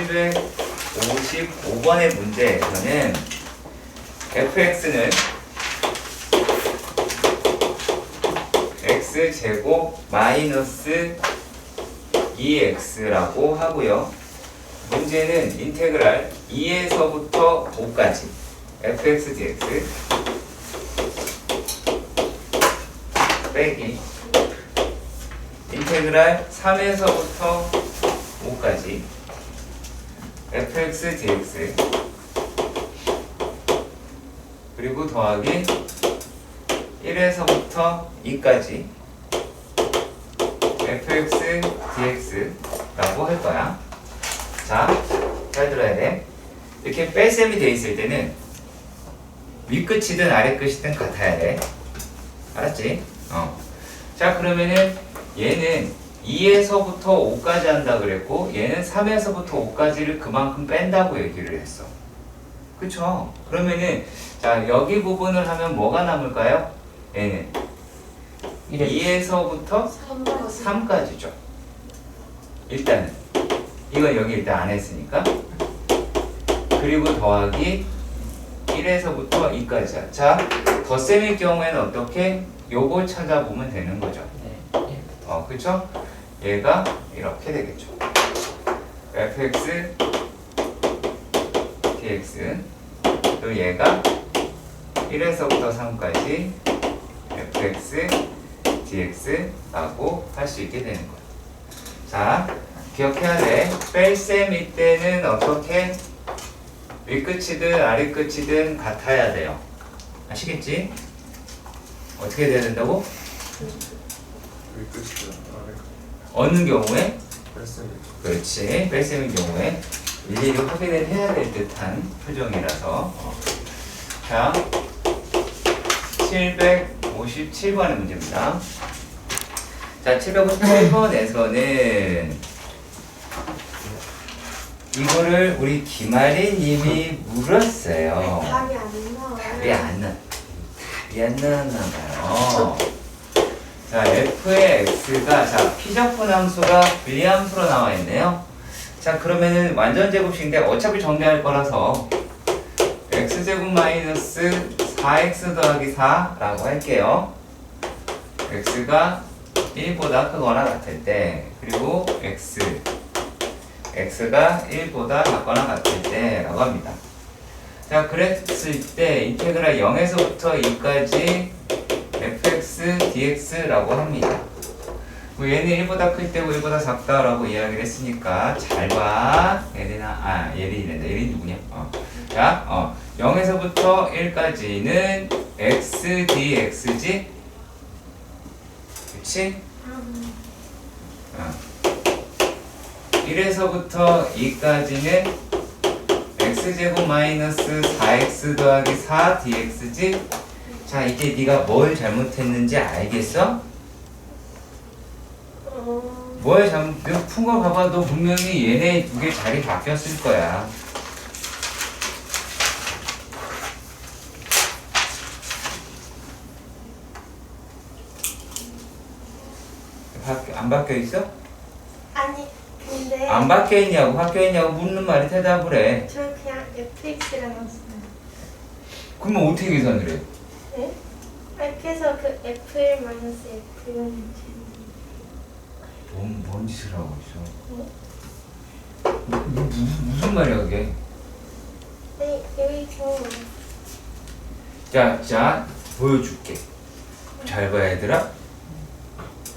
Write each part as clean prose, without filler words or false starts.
755번의 문제에서는 fx는 x제곱 마이너스 2x라고 하고요. 문제는 인테그랄 2에서부터 5까지 fx dx 빼기 인테그랄 3에서부터 5까지 fx dx 그리고 더하기 1에서부터 2까지 fx dx라고 할 거야. 자, 잘 들어야 돼. 이렇게 뺄셈이 돼 있을 때는 윗끝이든 아래끝이든 같아야 돼. 알았지? 자, 그러면은 얘는 2에서부터 5까지 한다 그랬고 얘는 3에서부터 5까지를 그만큼 뺀다고 얘기를 했어. 그쵸? 그러면은 자, 여기 부분을 하면 뭐가 남을까요? 얘는 2에서부터 3까지죠. 일단은 이건 여기 일단 안 했으니까. 그리고 더하기 1에서부터 2까지야. 자, 덧셈일 경우에는 어떻게? 요걸 찾아보면 되는 거죠. 그쵸? 얘가 이렇게 되겠죠. fx dx 또 얘가 1에서부터 3까지 fx dx라고 할 수 있게 되는 거예요. 자, 기억해야 돼. 뺄셈일 때는 어떻게? 윗끝이든 아래끝이든 같아야 돼요. 아시겠지? 어떻게 돼야 된다고? 어느 경우에? 그렇지. 뺄셈인 경우에 일일이 확인을 해야 될 듯한 표정이라서. 자, 757번의 문제입니다. 자, 757번에서는 이거를 우리 김아린 님이 물었어요. 답이 안 나와요. 답이 안 나왔나 봐요. 자, f의 x가 자 피적분 함수가 분리함수로 나와 있네요. 자, 그러면은 완전 제곱식인데 어차피 정리할 거라서 x제곱 마이너스 4x 더하기 4라고 할게요. x가 1보다 크거나 같을 때 그리고 x가 1보다 작거나 같을 때라고 합니다. 자, 그랬을 때 인테그랄 0에서부터 2까지 fx dx라고 합니다. 뭐 얘는 1보다 클 때고 1보다 작다라고 이야기를 했으니까 잘 봐. 얘는 얘는 누구냐? 자, 0에서부터 1까지는 x dx지? 그치? 1에서부터 2까지는 x제곱 마이너스 4x 더하기 4 dx지? 자, 이제 네가 뭘 잘못했는지 알겠어? 뭘 잘못, 너 푼 거 봐봐. 너 분명히 얘네 두 개 자리 바뀌었을 거야. 안 바뀌어 있어? 아니 근데 안 바뀌어 있냐고, 바뀌어 있냐고 묻는 말이 대답을 해. 저 그냥 fx라고 했어요. 그러면 어떻게 계산을 해? 네? 그래서 그 f1 마이너스 f1을 뭔 짓을 하고 있어? 네? 무슨 말이야 그게? 네, 여기 좀 자, 보여줄게. 잘 봐, 얘들아.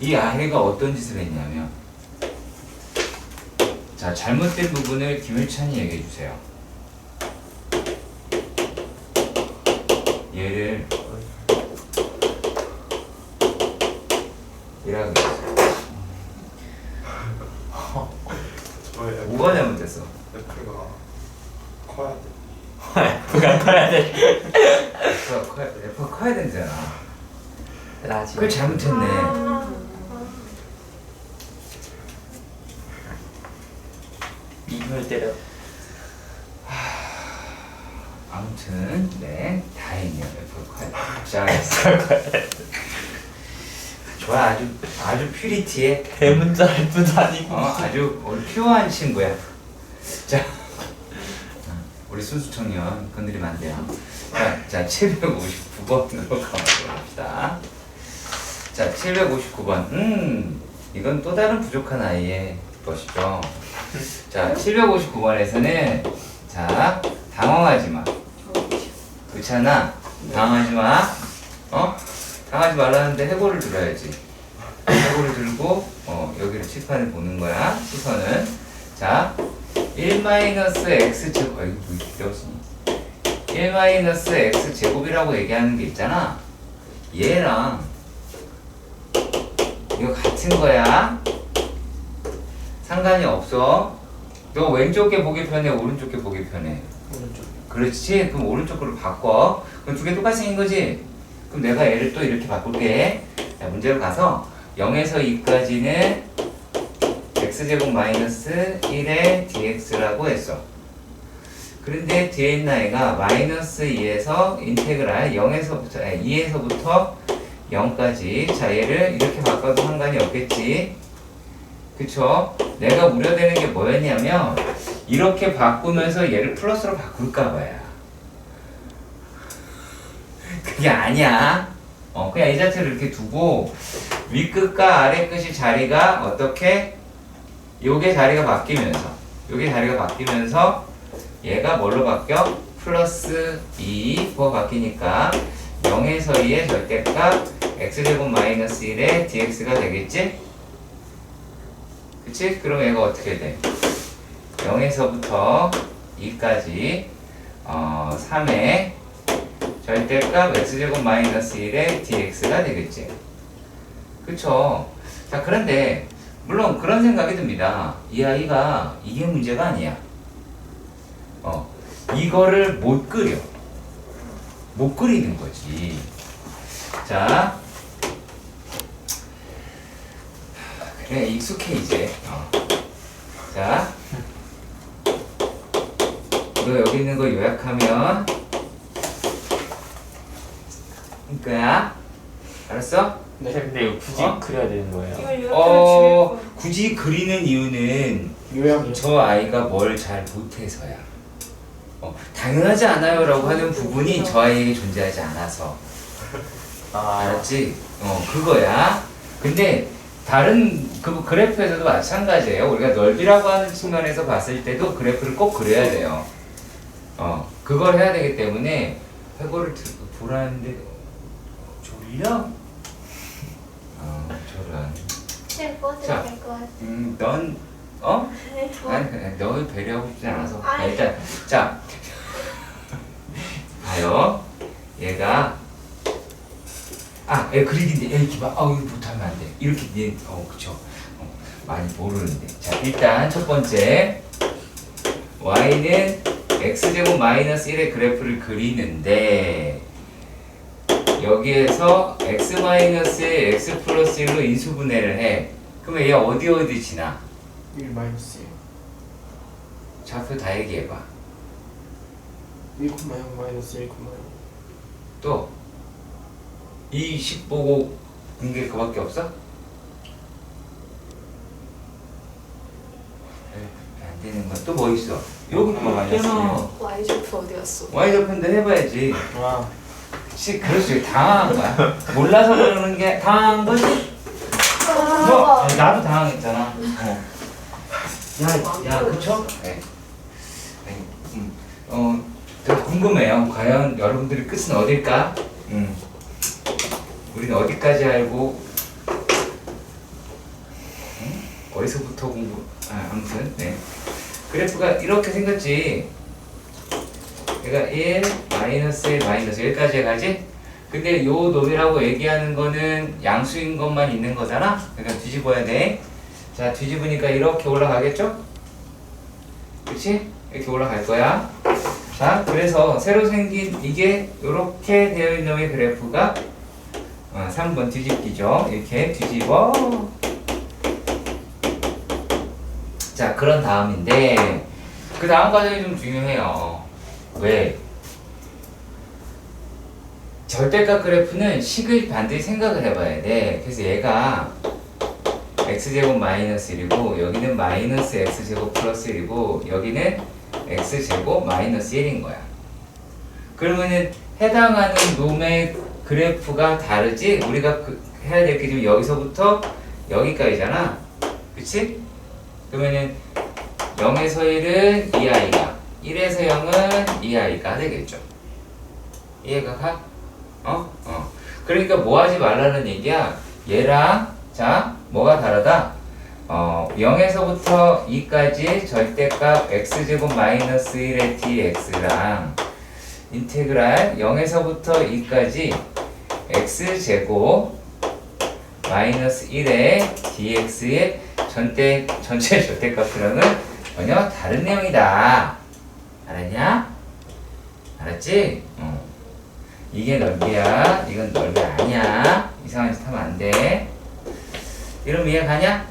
이 아이가 어떤 짓을 했냐면, 자, 잘못된 부분을 김일찬이 얘기해 주세요. 얘를 이라고 했어요. 뭐가 잘못됐어? F가 커야 돼. F가 커야 돼. F가 커야 된잖아. 라지. 그걸 잘못했네. 이걸 때려. 아무튼 네, 다행이에요. F가 커야 돼. 자, 좋아. 아주 퓨리티해. 대문자 F도 아니고. 아주 퓨어한 친구야. 자, 우리 순수 청년 건드리면 안 돼요. 자 759번으로 가봅시다. 자, 759번. 이건 또 다른 부족한 아이의 것이죠. 자, 759번에서는 자, 당황하지 마. 그렇잖아. 당황하지 마. 당하지 말라는데 해고를 들어야지. 해고를 들고 여기를 칠판을 보는 거야. 시선은 자 1-x 제곱 이거 뭐 이렇게 되었으니 1-x 제곱이라고 얘기하는 게 있잖아. 얘랑 이거 같은 거야. 상관이 없어. 너 왼쪽 게 보기 편해, 오른쪽 게 보기 편해? 오른쪽. 그렇지. 그럼 오른쪽 거로 바꿔. 그럼 두 개 똑같이 생긴 거지? 그럼 내가 얘를 또 이렇게 바꿀게. 자, 문제로 가서 0에서 2까지는 x제곱 마이너스 1의 dx라고 했어. 그런데 뒤에 있는 아이가 마이너스 2에서 인테그랄 2에서부터 0까지. 자, 얘를 이렇게 바꿔도 상관이 없겠지. 그쵸? 내가 우려되는 게 뭐였냐면 이렇게 바꾸면서 얘를 플러스로 바꿀까 봐야. 그게 아니야. 그냥 이 자체를 이렇게 두고 윗끝과 아래끝이 자리가 어떻게 요게 자리가 바뀌면서 얘가 뭘로 바뀌어? 플러스 2가 바뀌니까 0에서 2의 절대값 x제곱 마이너스 1의 dx가 되겠지? 그치? 그럼 얘가 어떻게 돼? 0에서부터 2까지 3의 절대값 x제곱 마이너스 1의 dx가 되겠지. 그쵸? 자, 그런데 물론 그런 생각이 듭니다. 이 아이가 이게 문제가 아니야. 이거를 못 그리는 거지. 자, 그래, 익숙해 이제. 자, 너 여기 있는 거 요약하면 이거야. 알았어? 네. 근데 이거 굳이 그려야 되는 거예요? 이걸 요약하면 죽일 거야. 굳이 그리는 이유는 요약이 저 아이가 뭘 잘 못해서야. 당연하지 않아요라고 하는 부분이 저 아이에게 존재하지 않아서. 알았지? 그거야. 근데 다른 그 그래프에서도 마찬가지예요. 우리가 넓이라고 하는 측면에서 봤을 때도 그래프를 꼭 그려야 돼요. 그걸 해야 되기 때문에 해고를 보라는데 졸려? 저런. 책 꺼도 자. 될것 같아. 넌 아니 너 배려하고 싶지 않아서. 일단 자 봐요. 얘가 얘 그리기인데 이렇게 막 이거 못하면 안 돼. 이렇게 그쵸. 많이 모르는데. 자, 일단 첫 번째 y는 x제곱 마이너스 1의 그래프를 그리는데 여기에서 x 마이너스에 x 플러스 1로 인수분해를 해. 그러면 얘 어디 지나? 1 마이너스 좌표 다 얘기해봐. 1 1,0 마이너스 1, 또 이 식 보고 본 게 그밖에 없어? 안 되는 건 또 뭐 있어? 여기 있잖아. Y좌표 어디 갔어? Y좌표인데 해봐야지. 와 그치, 그렇지. 당황한 거야. 몰라서 그러는 게 당황한 거지? 나도 당황했잖아. 야, 그쵸? 네. 더 궁금해요. 과연 여러분들의 끝은 어딜까? 우리는 어디까지 알고, 어디서부터 아무튼, 네. 그래프가 이렇게 생겼지. 얘가 1, 마이너스 1, 마이너스 1까지 가지? 근데 요 놈이라고 얘기하는 거는 양수인 것만 있는 거잖아? 그러니까 뒤집어야 돼. 자, 뒤집으니까 이렇게 올라가겠죠? 그치? 이렇게 올라갈 거야. 자, 그래서 새로 생긴 이게 이렇게 되어 있는 놈의 그래프가 3번 뒤집기죠. 이렇게 뒤집어. 자, 그런 다음인데 그 다음 과정이 좀 중요해요. 왜? 절대값 그래프는 식을 반드시 생각을 해봐야 돼. 그래서 얘가 x제곱 마이너스 1이고 여기는 마이너스 x제곱 플러스 1이고 여기는 x제곱 마이너스 1인 거야. 그러면은 해당하는 놈의 그래프가 다르지? 우리가 해야 될 게 지금 여기서부터 여기까지잖아. 그치? 그러면은 0에서 1은 2i가 1에서 0은 2i가 되겠죠. 이해가 가? 그러니까 뭐 하지 말라는 얘기야. 얘랑 자 뭐가 다르다? 0에서부터 2까지 절대값 x제곱 마이너스 1의 dx랑 인테그랄 0에서부터 2까지 x제곱 마이너스 1의 dx의 전체 절대값이랑은 전혀 다른 내용이다. 알았냐? 알았지? 이게 넓이야. 이건 넓이 아니야. 이상한 짓 하면 안 돼. 이러면 이해 가냐?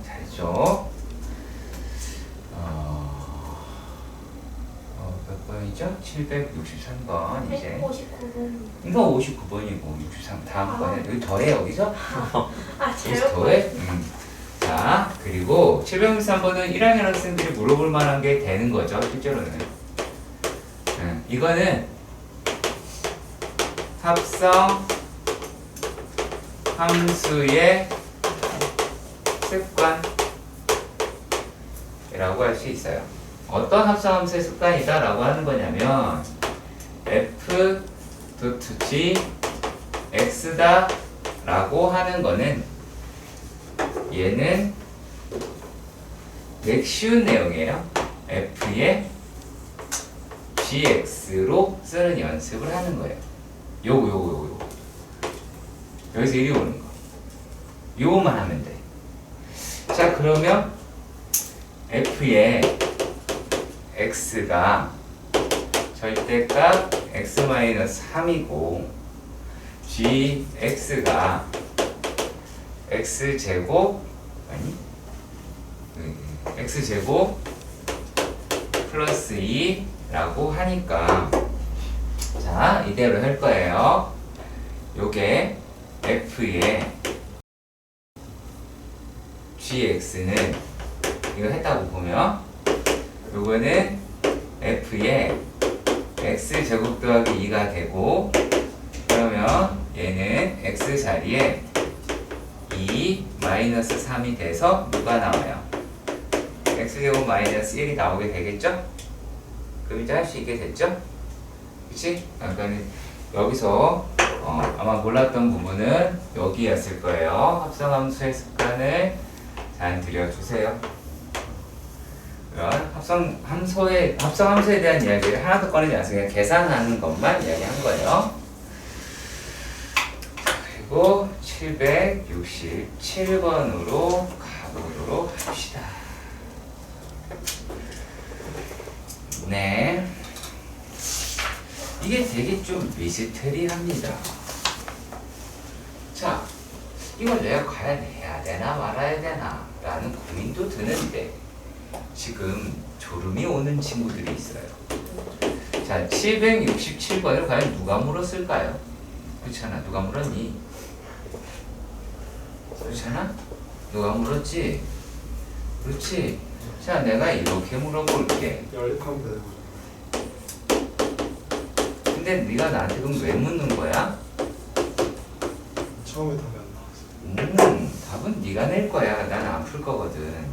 잘했죠. 몇 번이죠? 763번 이제. 159분. 이거 59번이고 63 다음 번에 여기 더해 여기서? 여기서 잘못 더해? 자 그리고 763번은 1학년 학생들이 물어볼 만한 게 되는 거죠 실제로는. 이거는 합성 함수의 습관이라고 할 수 있어요. 어떤 합성 함수의 습관이다 라고 하는 거냐면 f.g x다 라고 하는 거는 얘는 되게 쉬운 내용이에요. f의 gx로 쓰는 연습을 하는 거예요. 요거 여기서 이리 오는 거 요거만 하면 돼. 자 그러면 f의 x가 절대값 x-3이고 gx가 x제곱 x제곱 플러스 2라고 하니까 자 이대로 할 거예요. 요게 f의 gx는 이거 했다고 보면 요거는 f의 x제곱 더하기 2가 되고 그러면 얘는 x 자리에 2 마이너스 3이 돼서 누가 나와요? x제곱 마이너스 1이 나오게 되겠죠? 그럼 이제 할 수 있게 됐죠? 그치? 그러니까 여기서 아마 몰랐던 부분은 여기였을 거예요. 합성함수의 습관을 잘 들여주세요. 그럼 합성함수에 대한 이야기를 하나도 꺼내지 않아서 그냥 계산하는 것만 이야기한 거예요. 그리고 767번으로 가보도록 합시다. 네. 이게 되게 좀 미스테리합니다. 자, 이걸 내가 과연 해야 되나 말아야 되나 라는 고민도 드는데 지금 졸음이 오는 친구들이 있어요. 자, 767번을 과연 누가 물었을까요? 그렇잖아. 누가 물었니? 그렇잖아? 누가 물었지? 그렇지? 자, 내가 이렇게 물어볼게. 연립하면 되는 거죠. 근데 네가 나한테 그럼 왜 묻는 거야? 처음에 답이 안 나왔어요. 답은 네가 낼 거야. 난 안 풀 거거든.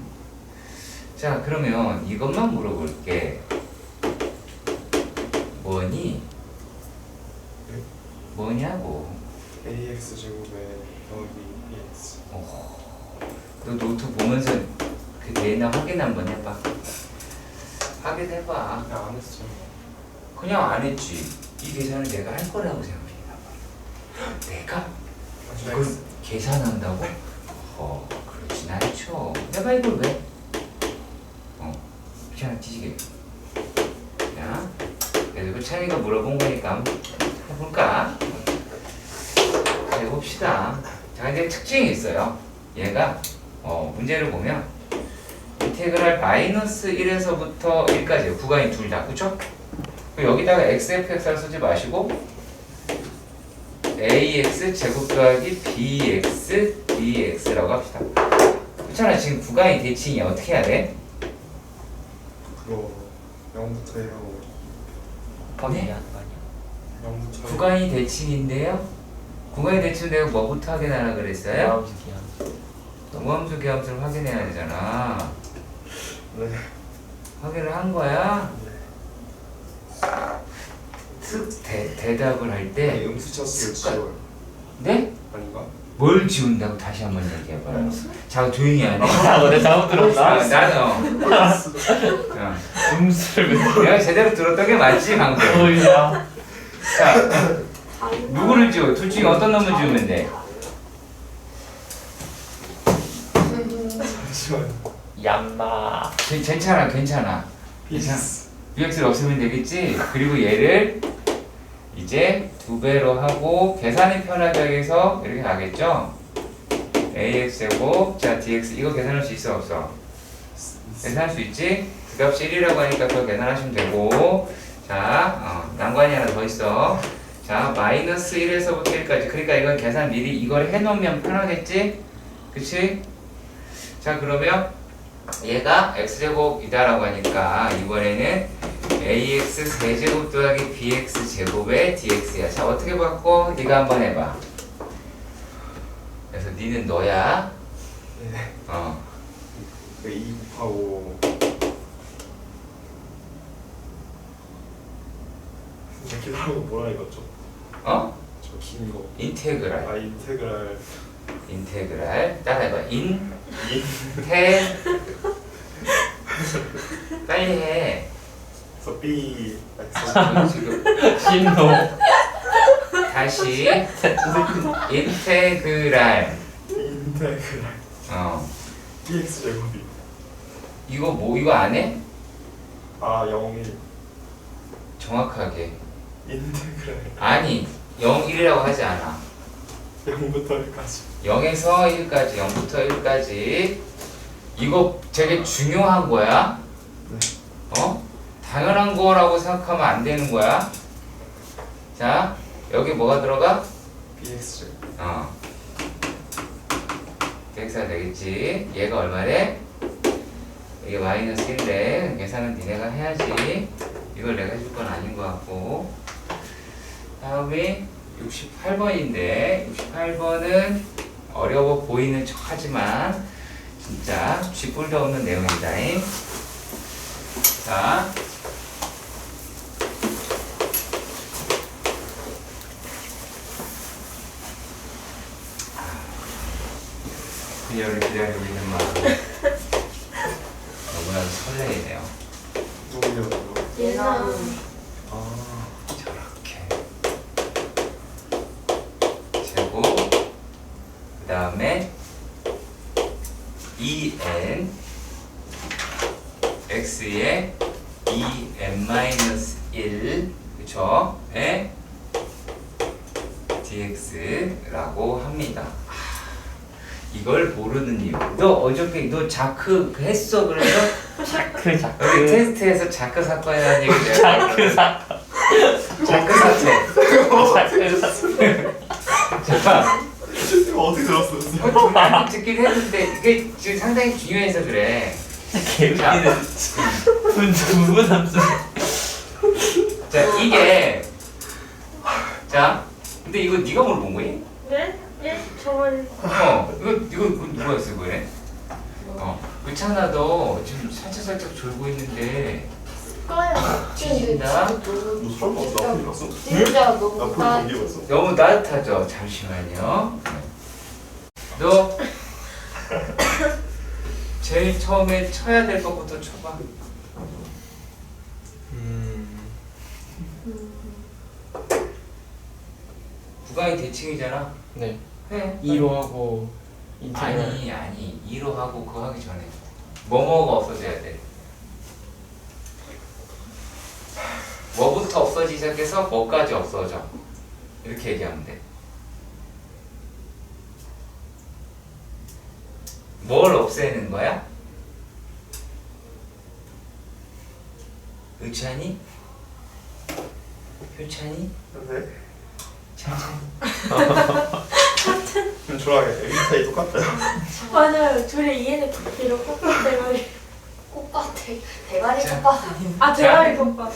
자, 그러면 이것만 물어볼게. 뭐니? 네? 뭐냐고. ax 제곱에 더하기 bx. 너 노트 보면서 그 데이나 확인 한번 해봐. 확인해봐. 그냥 안 했어요. 그냥 안 했지. 이 계산을 내가 할 거라고 생각했나 봐. 내가? 이걸 계산한다고? 그렇진 않죠. 내가 이걸 왜? 귀찮아 뒤지게. 자, 그래서 그 창이가 물어본 거니까 한번 해볼까? 자, 해봅시다. 자, 이제 특징이 있어요. 얘가 문제를 보면 인테그랄 마이너스 1에서부터 1까지 구간이 둘 다, 그쵸? 여기다가 xfx를 쓰지 마시고 ax 제곱 더하기 bx dx라고 합시다. 그렇잖아. 지금 구간이 대칭이 어떻게 해야 돼? 그거 0부터 1하고 곱하기 네? 하는 거 아니야? 0부터 구간이 대칭인데요. 구간이 대칭 내가 뭐부터 확인하라 그랬어요? 마음수기야. 무함수 기함수를 확인해야 되잖아. 네. 확인을 한 거야. 네. 대답을 할 때 음수 쳤어요 습관. 지워요. 네? 아닌가? 뭘 지운다고 다시 한번 얘기해봐요. 자, 조용히 안 해. 아, 내가 잘못 들었나? 나는 음수를 왜 내가 제대로 들었던 게 맞지 방금. 뭐야? 자, 누구를 지워? 둘 중에 어떤 놈을 지우면 돼? 잠시만. 얌마. 괜찮아, 괜찮아. BX. BX를 없애면 되겠지? 그리고 얘를 이제 2배로 하고 계산이 편하게 하기 위해서 이렇게 가겠죠? AX제곱, 자 DX 이거 계산할 수 있어 없어? 계산할 수 있지? 그 값이 1이라고 하니까 그거 계산하시면 되고 자 난관이 하나 더 있어. 자 마이너스 1에서부터 1까지 그러니까 이건 계산 미리 이걸 해놓으면 편하겠지? 그치? 자 그러면 얘가 x제곱이다라고 하니까 이번에는 ax 세제곱 더하기 bx 제곱의 dx야. 자 어떻게 바꿔? 네가 한번 해봐. 그래서 니는 너야. 네. 2 곱하고 기다리고 뭐라 읽었죠? 어? 저 긴 거. 인테그랄. 아 인테그랄. 인테그랄. 따라해봐. 인. 테. 빨리 해. 그래서 B. 지금 신호. 다시 인테그랄. 인테그랄. BX 제곱이. 이거 안 해? 아 0일. 정확하게. 인테그랄. 아니 0, 1이라고 하지 않아. 0부터 1까지. 0에서 1까지 0부터 1까지 이거 되게 중요한 거야. 네. 당연한 거라고 생각하면 안 되는 거야. 자 여기 뭐가 들어가? BX 제곱. dx가 되겠지. 얘가 얼마래? 이게 마이너스 1래. 계산은 니네가 해야지. 이걸 내가 해줄 건 아닌 것 같고. 다음이 68번인데 68번은 어려워 보이는 척 하지만 진짜 쥐뿔도 없는 내용이다. 자 그녀를 기다리고 있는 마음 너무나도 설레이네요. 누구냐고. 예나. 아. 저렇게 제곱 그 다음에 2n x에 2n-1 그쵸? 에 dx라고 합니다. 이걸 모르는 이유. 너 어저께 너 자크 했어 그래서 자크 여기 자크. 테스트에서 자크 사건이라는 얘기 내가 자크 사건. 자크 사건. 자크 사건. 잠깐. 이거 어떻게 들었어? 많이 듣긴 했는데 이게 지금 상당히 중요해서 그래. 개웃기는. 분주분 함수. 자 이게 자 근데 이거 네가 물어본 거니? 네? 예? 저번 이거 누가 쓴 거래? 그렇잖아 너 지금 살짝 졸고 있는데 거야. 지진다. 너 설마 나쁜 일 봤어? 진짜 너무 나쁜 감기 봤어? 너무 따뜻하죠. 잠시만요. 너 제일 처음에 쳐야 될 것부터 쳐봐. 구간이 대칭이잖아. 네. 해. 2로 하고 인테그랄. 아니 2로 하고 그거 하기 전에 뭐뭐가 없어져야 돼. 뭐부터 없어지기 시작해서 뭐까지 없어져. 이렇게 얘기하면 돼. 뭘 없애는 거야? 의찬이? 효찬이? 네. 찬찬? 그럼 저랑 MBTI 똑같아요. 맞아요. 둘이 이해는 그렇게 꽃밭대가리. 꽃밭 대가리 자. 꽃밭 아니야? 아 대가리 꽃밭.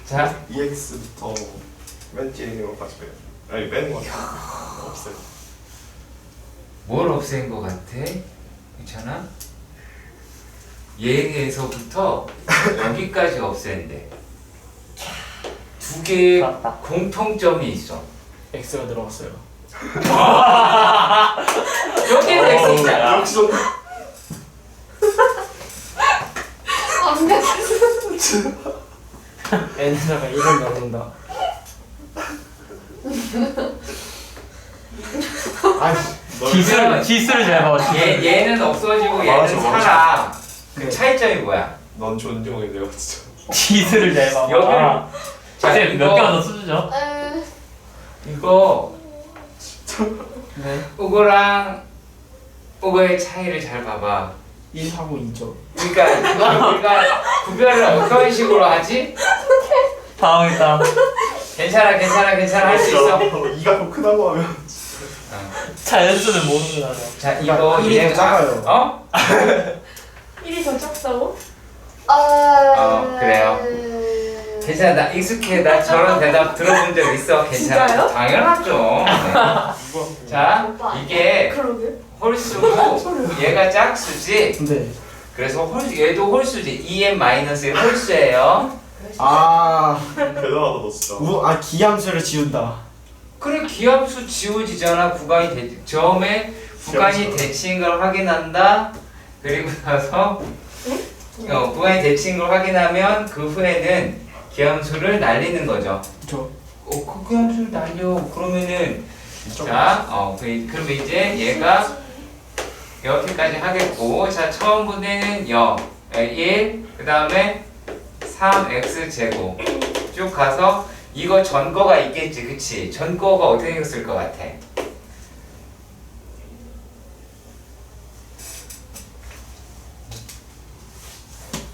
자, EX부터 맨 뒤에 있는 것까지 빼요. 아니 빼는 거 같아요. 없어요. 뭘 없앤 것 같아? 괜찮아? 얘에서부터 여기까지 없앤대. 두 개의 맞다. 공통점이 있어. X가 들어갔어요. 여기는 X이잖아. 역시 좀 완벽했어. N에다가 1을 넣는다. 기술을 잘 봐. 얘는 없어지고 얘는 맞아, 맞아. 살아. 그 네. 차이점이 뭐야? 넌 존중해 내가 진짜. 기술을 잘 봐. 여기를- 자, 쌤, 몇 이거- 개만 더 써주죠. 이거 네. 우거랑 우거의 차이를 잘 봐봐. 1하고 2죠. 그러니까 이거 우리가 구별을 어떤 식으로 하지? 당황했다. 괜찮아, 괜찮아, 괜찮아, 할 수 있어. 이가 더 크다고 하면 어. 자연수는 모르는 자, 이거 일이 얘가 작아요. 어? 1이 더 작다고? 그래요. 괜찮아, 나 익숙해. 나 저런 대답 들어본 적 있어. 괜찮아. 진짜요? 당연하죠. 네. 자, 이게 그러게. 홀수고 얘가 짝수지. 네. 그래서 얘도 홀수지. 2n-1 홀수예요. 아, 대단하다 너 진짜. 기함수를 지운다. 그래, 기함수 지워지잖아. 처음에 구간이 기함수. 대치인 걸 확인한다. 그리고 나서 구간이 대치인 걸 확인하면 그 후에는 기함수를 날리는 거죠. 그쵸. 그 기함수를 날려. 그러면은 자, 그러면 이제 얘가 이렇게까지 하겠고, 자, 처음부터는 1, 그 다음에 3x 제곱 쭉 가서 이거 전거가 있겠지, 그치? 전거가 어떻게 썼을 것 같아?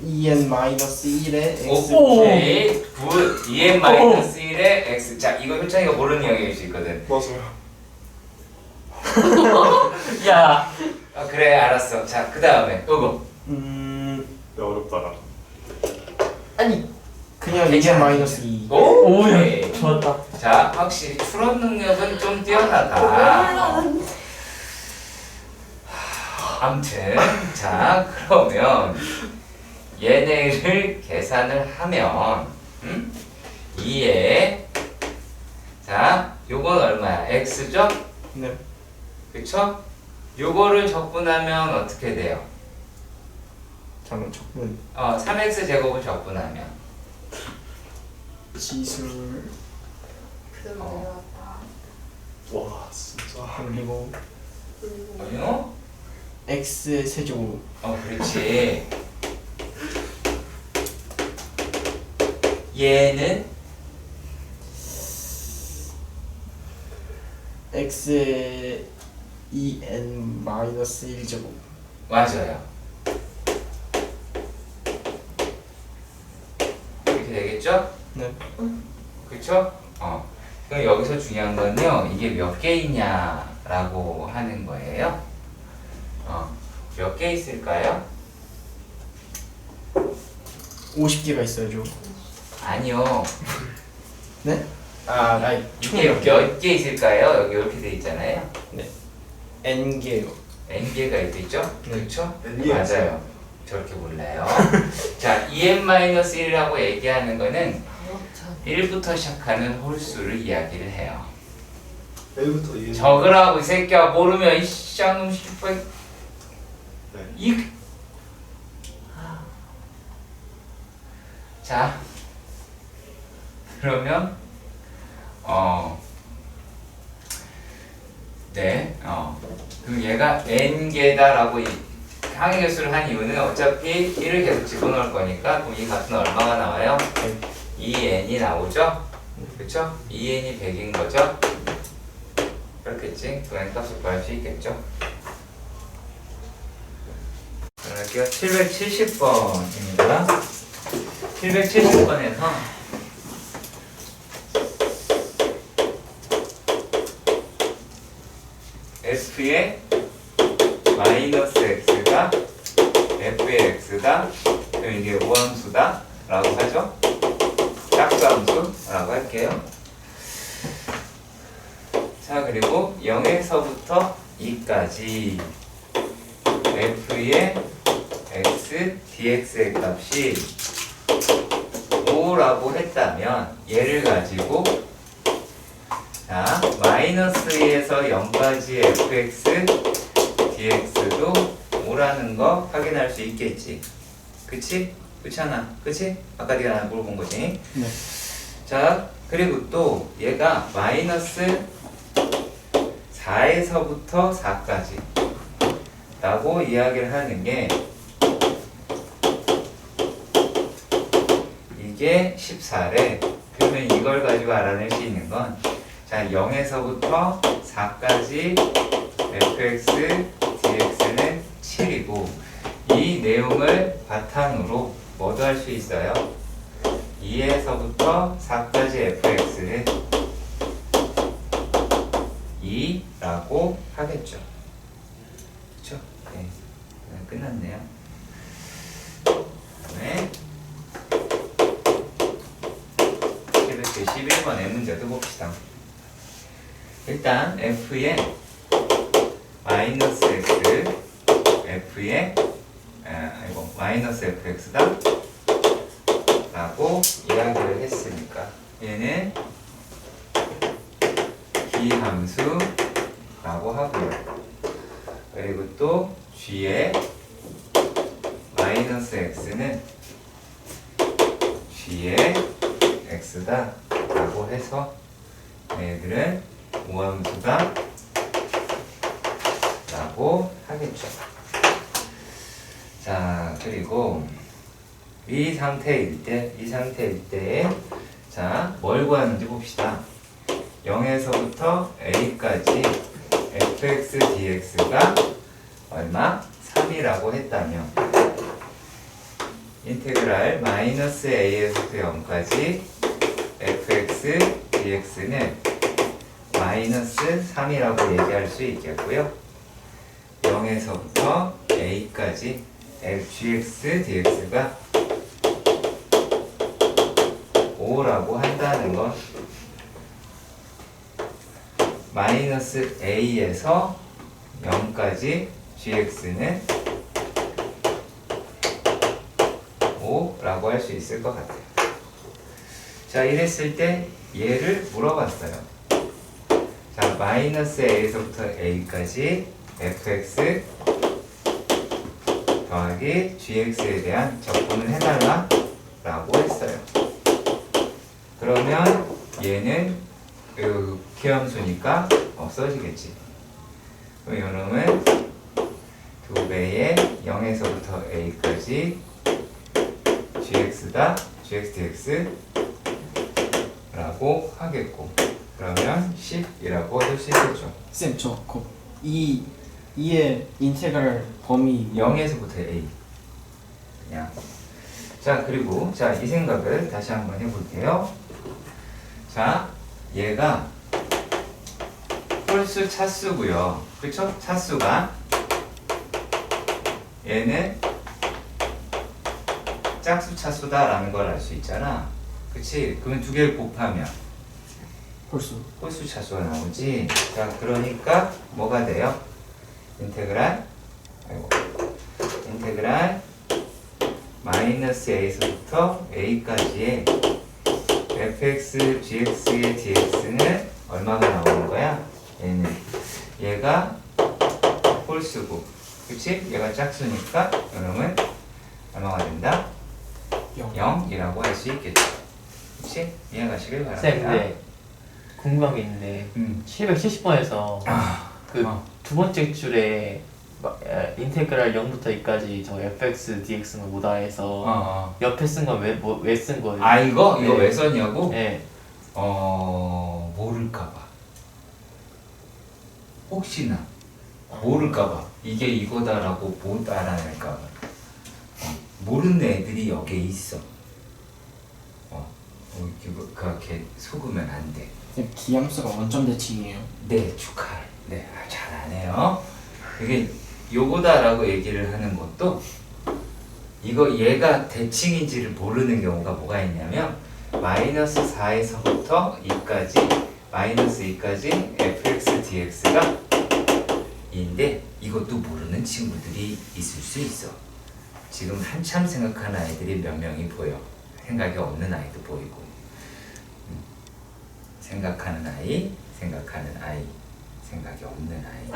(2n-1의 x) 오케이, 굿. 2n-1의 x. 자, 이거 효창이가 모르는 영역일 수 있거든. 맞아요. 야. 그래, 알았어. 자, 그 다음에 이거. 야 어렵다. 아니 그냥 괜찮아. 2n-2. 오, 야. 오케이. 좋았다. 자, 확실히 추론 능력은 좀 뛰어나다. 아무튼 자, 그러면 얘네를 계산을 하면 2에 자, 요건 얼마야? x죠? 네. 그쵸? 요거를 적분하면 어떻게 돼요? 잠깐 적분. 3x 제곱을 적분하면 지술 그대로 내려왔다. 와 진짜. 그리고 뭐요? x의 세제곱. 그렇지. 얘는 x의 2n-1제곱. 맞아요. 이렇게 되겠죠? 네. 그렇죠? 그럼 여기서 중요한 건요, 이게 몇 개이냐라고 하는 거예요. 몇 개 있을까요? 50개가 있어야죠. 아니요. 네? 아니 이게 몇 개 있을까요? 여기 이렇게 돼 있잖아요. n개요. n개가 있겠죠? 네. 그렇죠? N개 맞아요. 저렇게 몰라요. 자, 2n-1이라고 얘기하는 거는 1부터 시작하는 홀수를 이야기를 해요. 1부터 2. 적으라고 이 새끼야. 모르면 이 쌍놈 슈퍼. 네. 자, 그러면 그럼 얘가 n개다라고 항의 개수를 한 이유는 어차피 1을 계속 집어넣을 거니까 그럼 이 값은 얼마가 나와요? 2n이 나오죠? 그쵸? 2n이 100인 거죠? 그렇겠지? 그 n 값을 구할 수 있겠죠? 그럴게요. 770번입니다. 770번에서 dx다. 그럼 이게 우함수다 라고 하죠. 짝수함수라고 할게요. 자, 그리고 0에서부터 2까지 f의 x dx의 값이 5라고 했다면 얘를 가지고 자, 마이너스 2에서 0까지 fx dx도 5라는 거 확인할 수 있겠지. 그치? 그렇잖아. 그치? 아까 네가 물어본 거지. 네. 자, 그리고 또 얘가 마이너스 4에서부터 4까지 라고 이야기를 하는 게 이게 14래. 그러면 이걸 가지고 알아낼 수 있는 건 자, 0에서부터 4까지 fx dx는 7이고 이 내용을 바탕으로 뭐도 할 수 있어요? 2에서부터 4까지 fx는 2라고 하겠죠. 그쵸? 네. 끝났네요. 네. 11번의 문제도 봅시다. 일단 f의 마이너스 x f의 마이너스 fx다 라고 이야기를 했으니까 얘는 기함수 라고 하고요. 그리고 또 g의 마이너스 x는 g의 x다 라고 해서 얘들은 우함수다 라고 하겠죠. 자, 그리고 이 상태일 때에 자, 뭘 구하는지 봅시다. 0에서부터 a까지 fx dx가 얼마? 3이라고 했다면 인테그랄 마이너스 a에서부터 0까지 fx dx는 마이너스 3이라고 얘기할 수 있겠고요. 0에서부터 a까지 gx dx가 5라고 한다는 건 마이너스 a에서 0까지 gx는 5라고 할 수 있을 것 같아요. 자, 이랬을 때 얘를 물어봤어요. 자, 마이너스 a에서부터 a까지 fx 더하기 gx에 대한 적분을 해달라 라고 했어요. 그러면 얘는 그 기함수니까 없어지겠지. 그럼 요놈은 2배의 0에서부터 a까지 gx다 gx dx 라고 하겠고 그러면 10이라고 할 수 있겠죠. 쌤, 이의 인테그랄 범위 0에서부터 a 그냥. 자, 그리고 자, 이 생각을 다시 한번 해볼게요. 자, 얘가 홀수 차수고요. 그쵸? 차수가 얘는 짝수 차수다라는 걸 알 수 있잖아. 그치? 그러면 두 개를 곱하면 홀수 차수가 나오지. 자, 그러니까 뭐가 돼요? 인테그랄 마이너스 a에서부터 a까지의 fx gx의 dx는 얼마가 나오는 거야? 얘가 홀수고, 그치? 얘가 짝수니까 이놈은 얼마가 된다? 0이라고 할 수 있겠죠. 그치? 이해가시길 바랍니다. 쌤, 근데 궁금한 게 있는데 770번에서 그 두 번째 줄에 인테그랄 0부터 2까지 저 fx dx는 뭐다 해서 옆에 쓴 건 왜 쓴 거예요? 아, 이거 네. 왜 썼냐고? 네. 모를까봐. 혹시나 모를까봐 이게 이거다라고 못 알아낼까봐. 모르는 애들이 여기에 있어. 그렇게 속으면 안 돼. 쌤, 기함수가 원점 대칭이에요. 네, 축하해. 네, 잘하네요. 이게 요거다라고 얘기를 하는 것도 이거 얘가 대칭인지를 모르는 경우가 뭐가 있냐면 마이너스 4에서부터 2까지 마이너스 2까지 fx dx가 2인데 이것도 모르는 친구들이 있을 수 있어. 지금 한참 생각하는 아이들이 몇 명이 보여. 생각이 없는 아이도 보이고. 생각하는 아이, 생각하는 아이, 생각이 없는 아이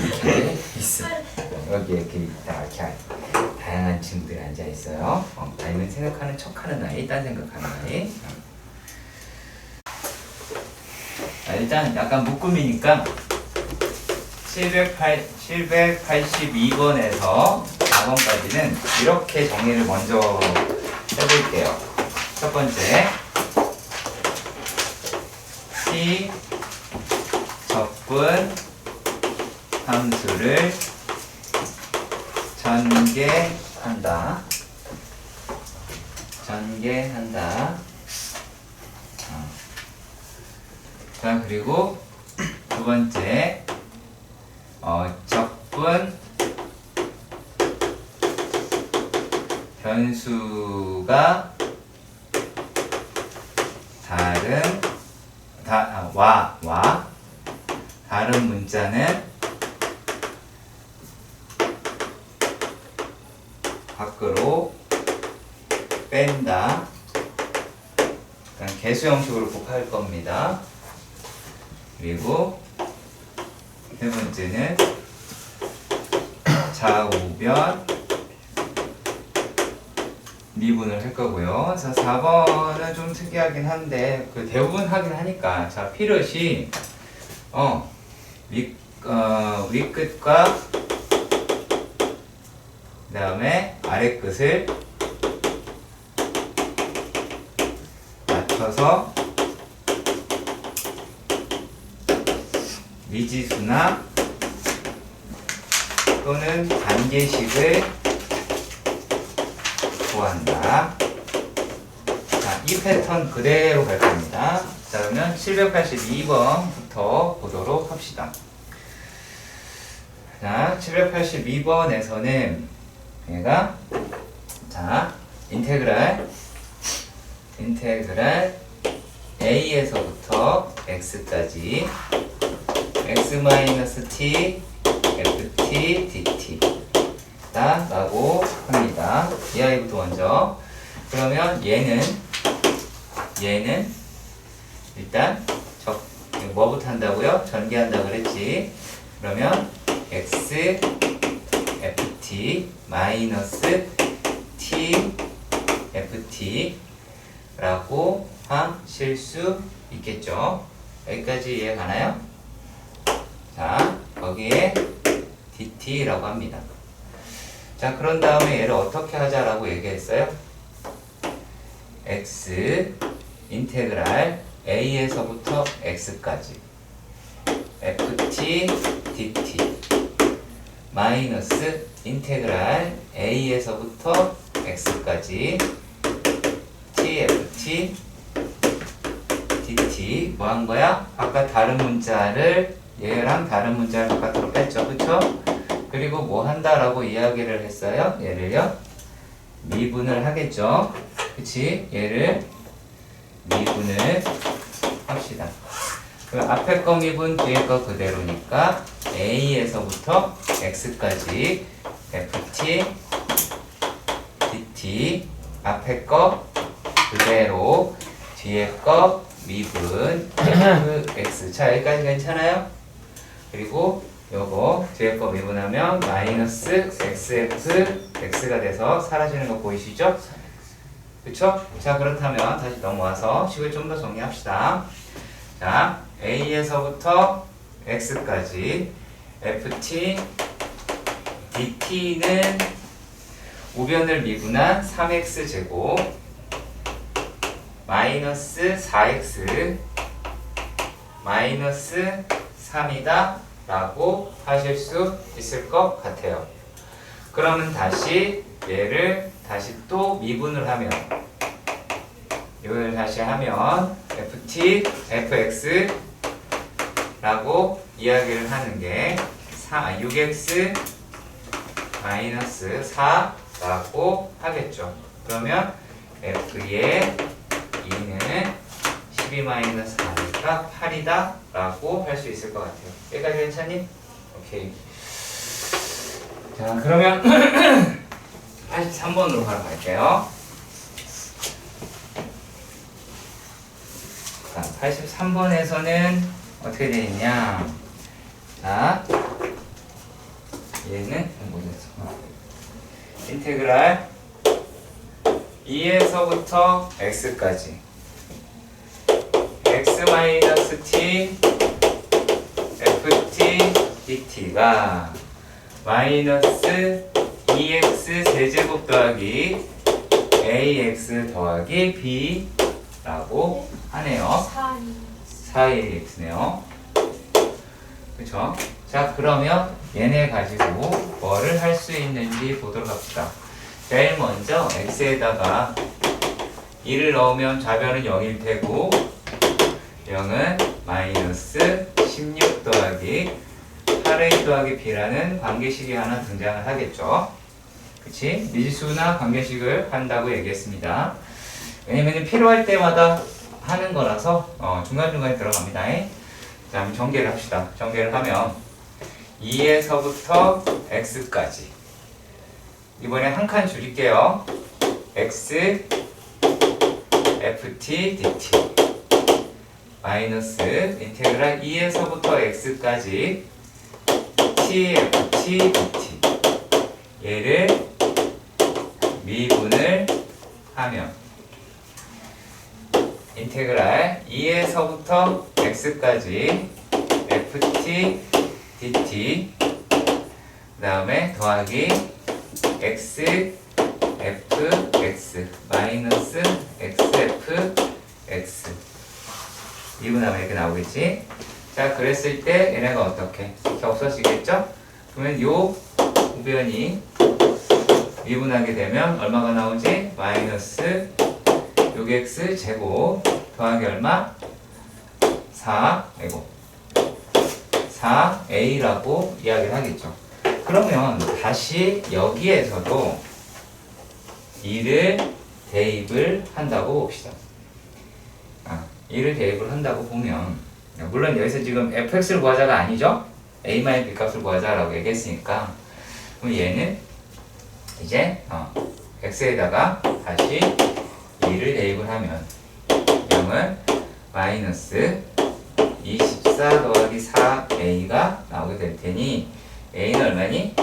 이렇게 있어. 여기 이렇게 이렇게 다양한 친구들이 앉아 있어요. 아니면 생각하는 척하는 아이, 딴 생각하는 아이. 일단 약간 묶음이니까 782번에서 4번까지는 이렇게 정리를 먼저 해볼게요. 첫 번째, T 적분 함수를 전개한다. 자, 그리고 두 번째, 적분 변수가 다른 문자는 밖으로 뺀다. 개수 형식으로 꼭 할 겁니다. 그리고 세 번째는 좌우변 미분을 할 거고요. 자, 4번은 좀 특이하긴 한데 대부분 하긴 하니까. 자, 피벗이 윗끝과 그 다음에 아랫끝을 맞춰서 미지수나 또는 단계식을 구한다. 자, 이 패턴 그대로 갈 겁니다. 자, 그러면 782번부터 보도록 합시다. 자, 782번에서는 얘가 자, 인테그랄 a에서부터 x까지 x-t ft dt 라고 합니다. 이 아이부터 먼저. 그러면 얘는 일단 뭐부터 한다고요? 전개한다 그랬지. 그러면 x ft 마이너스 t ft 라고 하실 수 있겠죠. 여기까지 이해 가나요? 자, 거기에 dt라고 합니다. 자, 그런 다음에 얘를 어떻게 하자라고 얘기했어요? x 인테그랄 a에서부터 x까지 ft dt 마이너스 인테그랄 a에서부터 x까지 tft dt 뭐 한 거야? 아까 다른 문자를 얘랑 다른 문자를 바깥으로 뺐죠, 그쵸? 그리고 뭐 한다라고 이야기를 했어요? 얘를요 미분을 하겠죠, 그치? 얘를 미분을 합시다. 그 앞에 거 미분 뒤에 거 그대로니까 a에서부터 x까지 ft dt 앞에 거 그대로 뒤에 거 미분 fx. 자, 여기까지 괜찮아요? 그리고 요거 뒤에 거 미분하면 마이너스 xf x가 돼서 사라지는 거 보이시죠? 그쵸? 자, 그렇다면 다시 넘어와서 식을 좀 더 정리합시다. 자, a에서부터 x까지 ft dt는 우변을 미분한 3x제곱 마이너스 4x 마이너스 3이다 라고 하실 수 있을 것 같아요. 그러면 다시 얘를 다시 또 미분을 하면 이걸 다시 하면 ft fx 라고 이야기를 하는 게 6x 마이너스 4 라고 하겠죠. 그러면 f의 2는 12-4니까 8이다 라고 할 수 있을 것 같아요. 여기까지 괜찮니? 오케이. 자, 그러면 83번으로 바로 갈게요. 자, 83번에서는 어떻게 되어 있냐? 자, 얘는 뭐였어? 인테그랄 2에서부터 x까지 x-t ft dt가 마이너스 2x 세제곱 더하기 ax 더하기 b라고 하네요. 4ax네요. 그쵸? 자, 그러면 얘네 가지고 뭐를 할 수 있는지 보도록 합시다. 제일 먼저 x에다가 2를 넣으면 좌변은 0일 테고 0은 마이너스 16 더하기 8a 더하기 b라는 관계식이 하나 등장을 하겠죠. 그치? 미지수나 관계식을 한다고 얘기했습니다. 왜냐면 필요할 때마다 하는 거라서 중간중간에 들어갑니다. 자, 그럼 전개를 합시다. 전개를 하면 2에서부터 x까지 이번에 한 칸 줄일게요. x ft dt 마이너스 인테그랄 2에서부터 x까지 t ft dt 얘를 미분을 하면 인테그랄 2에서부터 x까지 ft dt 그 다음에 더하기 x fx 마이너스 xf x 미분하면 이렇게 나오겠지. 자, 그랬을 때 얘네가 어떻게 이렇게 없어지겠죠? 그러면 요 우변이 미분하게 되면 얼마가 나오지? 마이너스 6x 제곱 더하기 얼마? 4a라고 이야기를 하겠죠. 그러면 다시 여기에서도 2를 대입을 한다고 봅시다. 2를 대입을 한다고 보면 물론 여기서 지금 fx를 구하자가 아니죠? a-b 값을 구하자라고 얘기했으니까 그럼 얘는 이제 x에다가 다시 2를 대입을 하면 0은 마이너스 24 더하기 4a가 나오게 될 테니 a는 얼마니?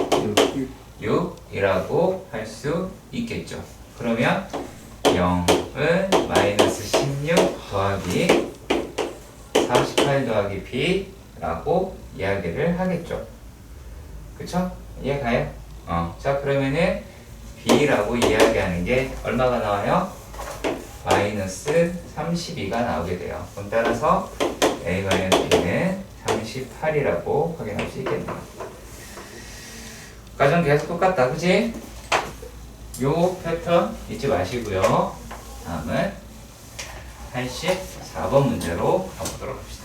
6이라고 할 수 있겠죠. 그러면 0은 마이너스 16 더하기 48 더하기 b라고 이야기를 하겠죠. 그쵸? 이해 가요? 자, 그러면은 b라고 이야기하는 게 얼마가 나와요? 마이너스 32가 나오게 돼요. 그럼 따라서 a-b는 38이라고 확인할 수 있겠네요. 과정 계속 똑같다, 그치? 요 패턴 잊지 마시고요. 다음은 84번 문제로 가보도록 합시다.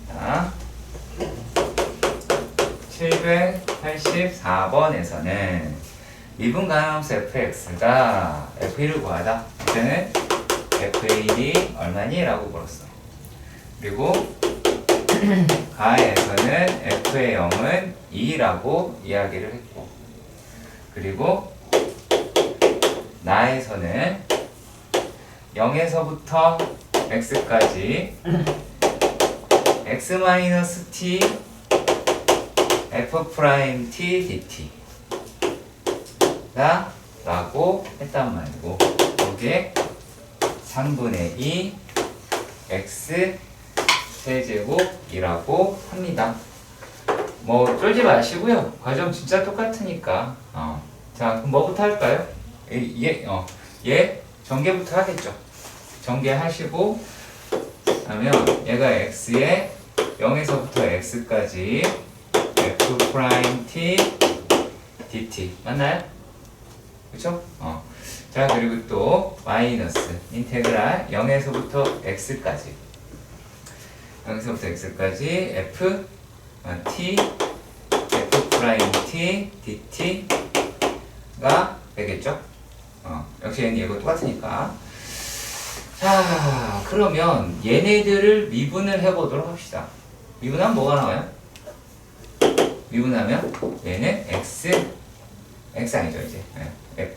자, 784번에서는 미분 가능함수 fx가 f1을 구하다. 이때는 f1이 얼마니? 라고 물었어. 그리고 가에서는 f의 0은 2라고 이야기를 했고, 그리고 나에서는 0에서부터 x까지 x-t f'' t dt 다 라고 했단 말이고, 여기에 3분의 2 x 세제곱이라고 합니다. 뭐 쫄지 마시고요. 과정 진짜 똑같으니까. 자, 그럼 뭐부터 할까요? 얘 전개부터 하겠죠. 전개하시고 하면 얘가 x에 0에서부터 x까지 f'' t dt 맞나요? 그쵸? 자, 그리고 또 마이너스 인테그랄 0에서부터 x까지 0에서부터 x까지 f t f' dt dt가 되겠죠? 역시 얘는 얘가 똑같으니까. 자, 그러면 얘네들을 미분을 해보도록 합시다. 미분하면 뭐가 나와요? 미분하면 얘는 x 아니죠 이제.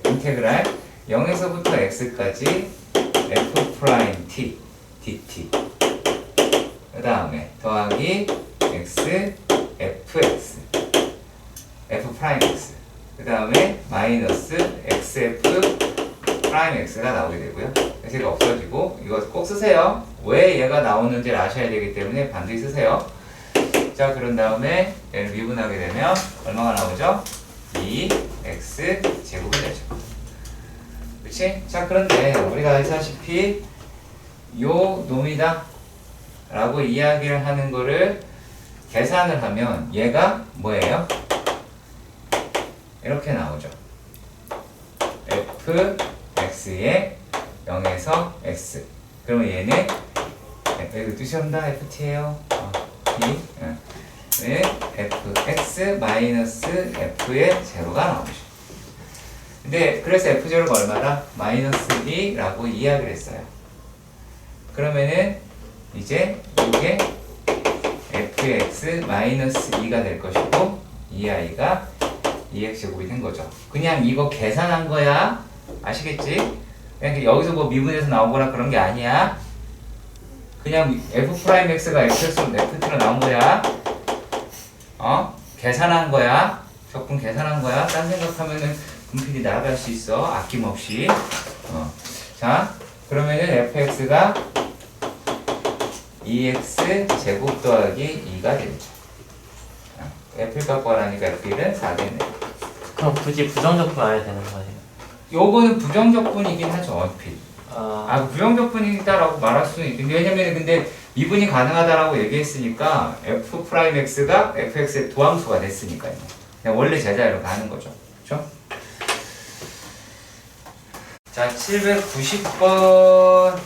인테그랄 0에서부터 x까지 f 프라임 t dt 그 다음에 더하기 x fx f 프라임 x 그 다음에 마이너스 xf 프라임 x가 나오게 되고요. 그래서 이거 없어지고 이거 꼭 쓰세요. 왜 얘가 나오는지를 아셔야 되기 때문에 반드시 쓰세요. 자, 그런 다음에 얘를 미분하게 되면 얼마가 나오죠? 2x 제곱이 되죠. 그치? 자, 그런데 우리가 알다시피 요 놈이다 라고 이야기를 하는 거를 계산을 하면 얘가 뭐예요? 이렇게 나오죠. fx의 0에서 x. 그러면 얘는 여기 뜻이 온다. ft예요. t. fx 마이너스 f의 제로가 나오죠. 근데 그래서 f0가 얼마다? 마이너스 2라고 이야기를 했어요. 그러면은 이제 이게 fx 마이너스 2가 될 것이고 이 i가 2x제곱이 된 거죠. 그냥 이거 계산한 거야. 아시겠지? 그냥 여기서 뭐 미분해서 나오거나 그런 게 아니야. 그냥 f'x가 x로 ft로 나온 거야. 계산한 거야. 적분 계산한 거야. 딴 생각하면은 분필이 날아갈 수 있어. 아낌없이. 자, 그러면은 fx가 2x 제곱 더하기 2가 되죠. f를 갖고 하라니까 f는 4겠네. 그럼 굳이 부정적분 안 해야 되는 거 아니에요? 요거는 부정적분이긴 하죠, 얼핏. 부정적분이다라고 말할 수는 있는데, 왜냐면 근데 미분이 가능하다라고 얘기했으니까 f'x가 fx의 도함수가 됐으니까요. 그냥 원래 제자리로 가는 거죠. 그렇죠? 자, 790번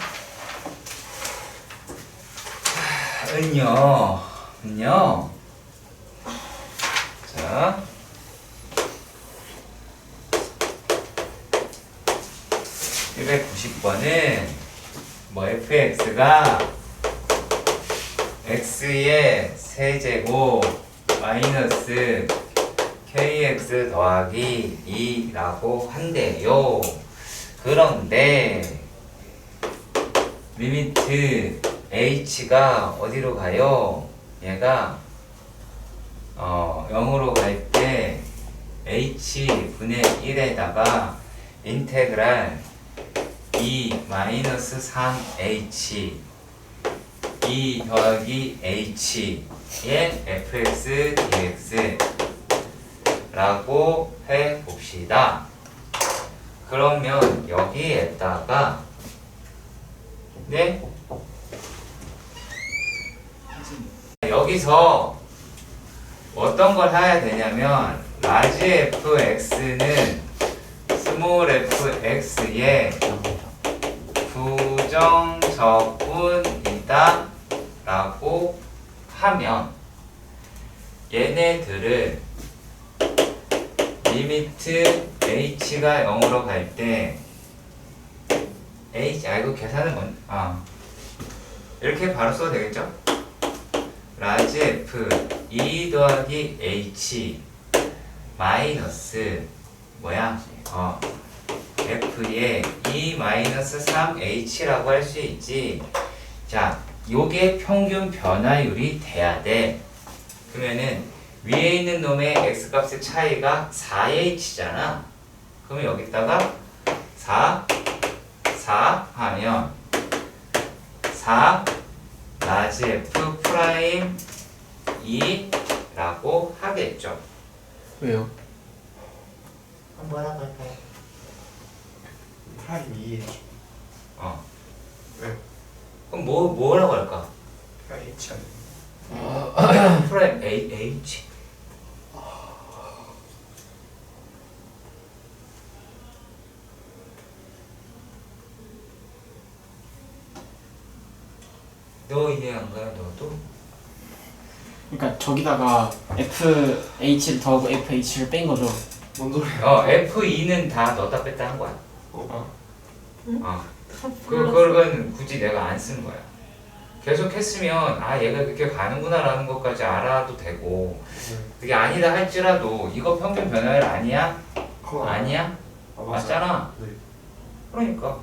은요. 자, 190번은 뭐 fx가 x의 세제곱 마이너스 kx 더하기 2라고 한대요. 그런데 리미트 h가 어디로 가요? 얘가 0으로 갈 때 h분의 1에다가 인테그랄 2 마이너스 3h 2 더하기 h의 fx dx 라고 해봅시다. 그러면 여기에다가 여기서 어떤 걸 해야 되냐면 라지 fx는 스몰 fx의 부정적분이다 라고 하면 얘네들을 리미트 h가 0으로 갈 때 이거 계산은 이렇게 바로 써도 되겠죠? 라지 f 2 더하기 h 마이너스 f의 2 마이너스 3h라고 할 수 있지. 자, 요게 평균 변화율이 돼야 돼. 그러면은 위에 있는 놈의 x값의 차이가 4h잖아. 그러면 여기다가 4 하면 4 라지 f 프라임 2라고 하겠죠. 왜요? 뭐라고 할까요? 프라임 2에 왜? 그럼 뭐라고 할까? H 아니에요? 프라임 h 너 이해 안 가요? 너도? 그러니까 저기다가 FH를 더하고 FH를 뺀 거죠. 뭔 소리야? F2는 다 넣었다 뺐다 한 거야. 그건 굳이 내가 안 쓰는 거야. 계속 했으면 아 얘가 그렇게 가는구나라는 것까지 알아도 되고 그게 아니다 할지라도 이거 평균 변화율 아니야? 아니야? 맞잖아. 네. 그러니까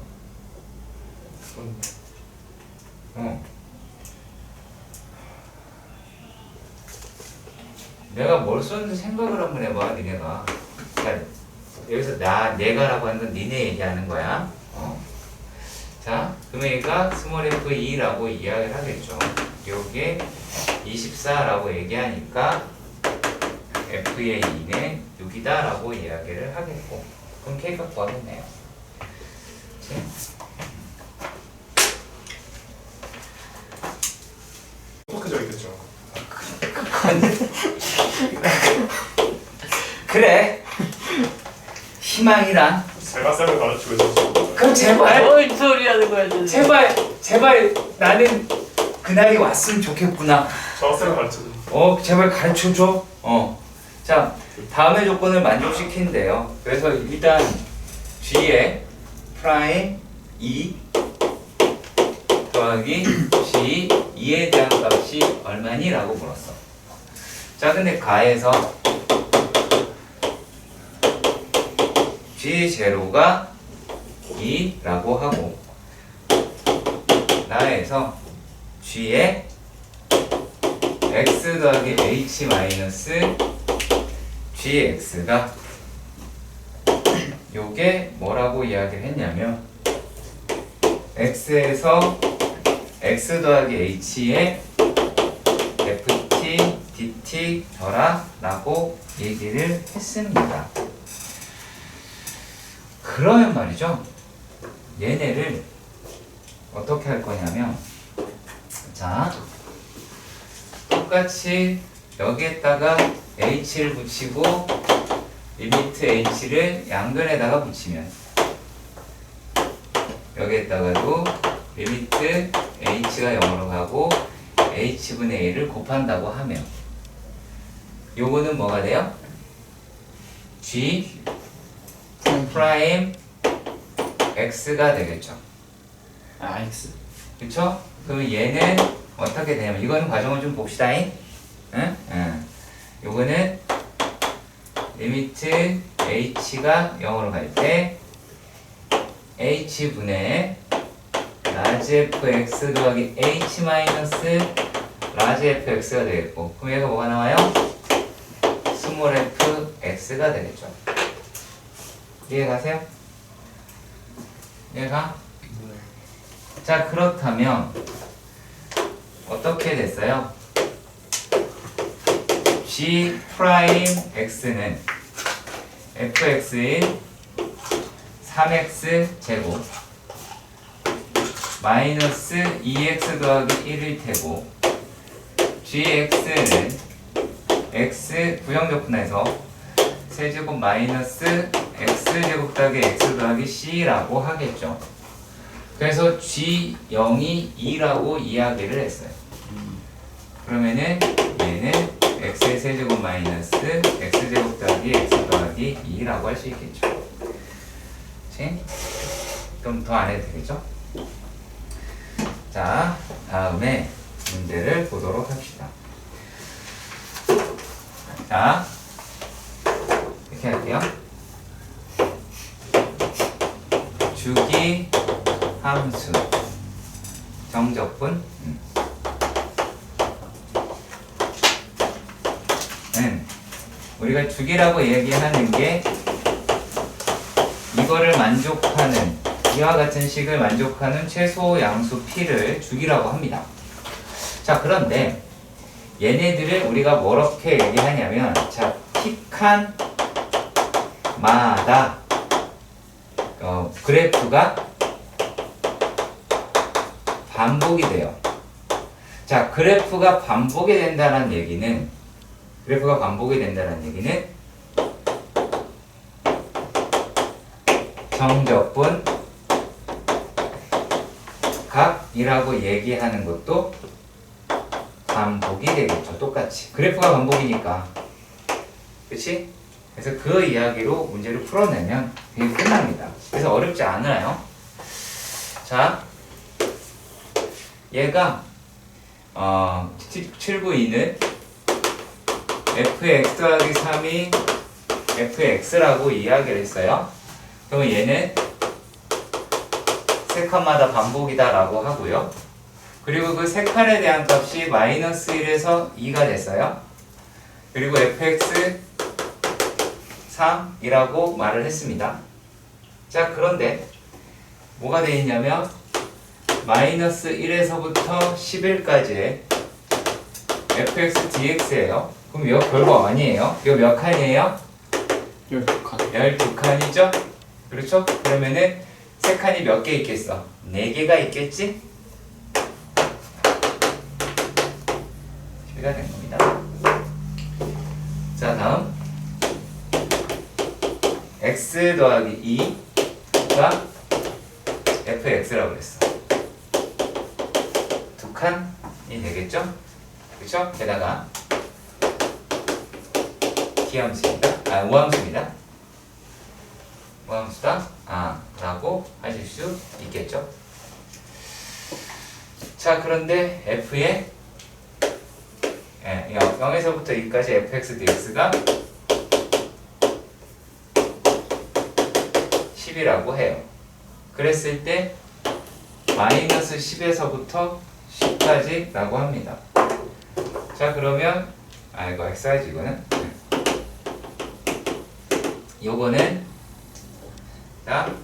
내가 뭘 썼는지 생각을 한번 해봐 니네가. 자, 여기서 내가라고 하는 건 니네 얘기하는 거야. 자, 그러면 얘가 스몰 f2라고 이야기를 하겠죠. 요게 24라고 얘기하니까 f의 2는 6이다 라고 이야기를 하겠고 그럼 k가 구하겠네요. 똑똑해져 있겠죠. 그래 희망이란 제가 쌤을 가르치고 있었어. 그럼 제발 뭔 소리 하는 거야 진짜. 제발 나는 그날이 왔으면 좋겠구나. 저 쌤을 가르쳐줘. 제발 가르쳐줘. 자, 다음의 조건을 만족시킨대요. 그래서 일단 G의 프라임 2 더하기 G 2에 대한 값이 얼마니? 라고 물었어. 자, 근데 가에서 G0가 2라고 하고 나에서 G의 x 더하기 h 마이너스 gx가 요게 뭐라고 이야기를 했냐면 x에서 x 더하기 h의 ft dt 더라 라고 얘기를 했습니다. 그러면 말이죠, 얘네를 어떻게 할 거냐면 자 똑같이 여기에다가 h를 붙이고 리미트 h를 양변에다가 붙이면 여기에다가도 리미트 h가 0으로 가고 h분의 a를 곱한다고 하면 요거는 뭐가 돼요? g 프라임 x가 되겠죠. X. 그쵸? 그럼 얘는 어떻게 되냐면 이거는 과정을 좀 봅시다잉. 응? 요거는 리미트 h가 0으로 갈 때 h분의 라지 fx 더하기 h 마이너스 라지 fx가 되겠고 그럼 얘가 뭐가 나와요? 스몰 fx가 되겠죠. 이해가세요? 이해가? 자, 그렇다면 어떻게 됐어요? g 프라임 x는 fx인 3x 제곱 마이너스 2x 더하기 1일 테고 gx는 x 부정적분해서 세제곱 마이너스 x제곱 더하기 x 더하기 c라고 하겠죠. 그래서 g0이 2라고 이야기를 했어요. 그러면은 얘는 x의 세제곱 마이너스 x제곱 더하기 x 더하기 2라고 할 수 있겠죠. 그치? 그럼 더 안 해도 되겠죠? 자, 다음에 문제를 보도록 합시다. 자, 이렇게 할게요. 주기 함수 정적분 우리가 주기라고 얘기하는 게 이거를 만족하는 이와 같은 식을 만족하는 최소 양수 p를 주기라고 합니다. 자, 그런데 얘네들을 우리가 뭐렇게 얘기하냐면 자, p칸 마다 그래프가 반복이 돼요. 자, 그래프가 반복이 된다는 얘기는 정적분 각이라고 얘기하는 것도 반복이 되겠죠. 똑같이. 그래프가 반복이니까. 그치? 그래서 그 이야기로 문제를 풀어내면 그게 끝납니다. 그래서 어렵지 않아요. 자, 얘가 792는 fx 더하기 3이 fx라고 이야기를 했어요. 그러면 얘는 세 칸마다 반복이다 라고 하고요. 그리고 그 세 칸에 대한 값이 마이너스 1에서 2가 됐어요. 그리고 fx 3이라고 말을 했습니다. 자, 그런데 뭐가 되어 있냐면 마이너스 1에서부터 11까지의 fx dx예요. 그럼 이거 별거 아니에요. 이거 몇 칸이에요? 12칸. 12칸이죠? 그렇죠? 그러면은 세 칸이 몇 개 있겠어? 4개가 있겠지? 10가 된 겁니다. 자, 다음 x 더하기 2가 fx라고 그랬어. 두 칸이 되겠죠? 그쵸? 게다가 t함수입니다. 우함수입니다. 우함수다. 라고 하실 수 있겠죠? 자, 그런데 f의 0에서부터 2까지 fx dx가 10이라고 해요. 그랬을 때 마이너스 10에서부터 10까지 라고 합니다. 자, 그러면 이거 x이지 이거는. 요거는 자,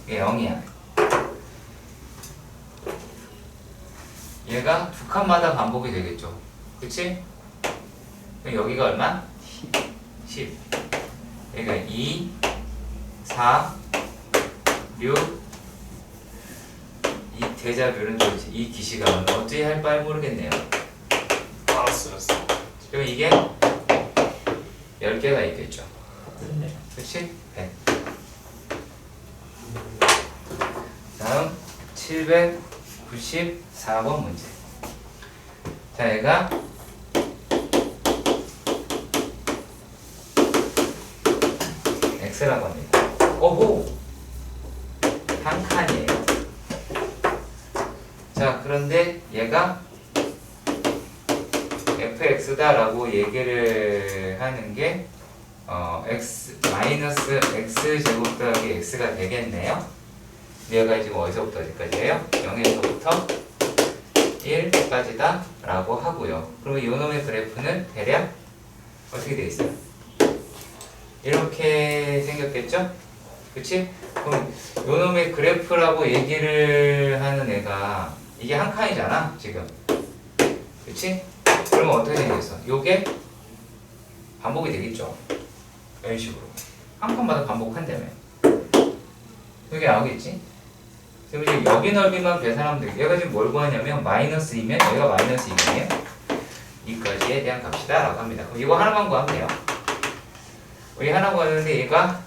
이게 0이야. 얘가 두 칸마다 반복이 되겠죠. 그치? 그럼 여기가 얼마? 10. 여기가 2, 4, 6. 이 대자뷰는 도대체 이 기시감은 어찌 할 바를 모르겠네요. 알았어. 그럼 이게 10개가 있겠죠. 그치? 100. 다음 794번 문제. 자, 얘가 x라고 합니다. 오호! 한 칸이에요. 자, 그런데 얘가 fx다라고 얘기를 하는 게 x 마이너스 x 제곱 더하기 x가 되겠네요. 얘가 지금 어디서부터 어디까지예요? 0에서부터 1까지다 라고 하고요. 그리고 이놈의 그래프는 대략 어떻게 되어 있어요? 이렇게 생겼겠죠? 그치? 그럼 요놈의 그래프라고 얘기를 하는 애가 이게 한 칸이잖아 지금. 그치? 그러면 어떻게 생겼어? 요게 반복이 되겠죠? 이런 식으로 한 칸마다 반복한다며. 여기 나오겠지? 지금 이제 여기 넓이만 계산하면 돼. 얘가 지금 뭘 구하냐면 마이너스 2면 얘가 마이너스 2이네요. 2까지에 대한 값이다 라고 합니다. 그럼 이거 하나만 구하면 돼요. 우리 하나 구하는데 얘가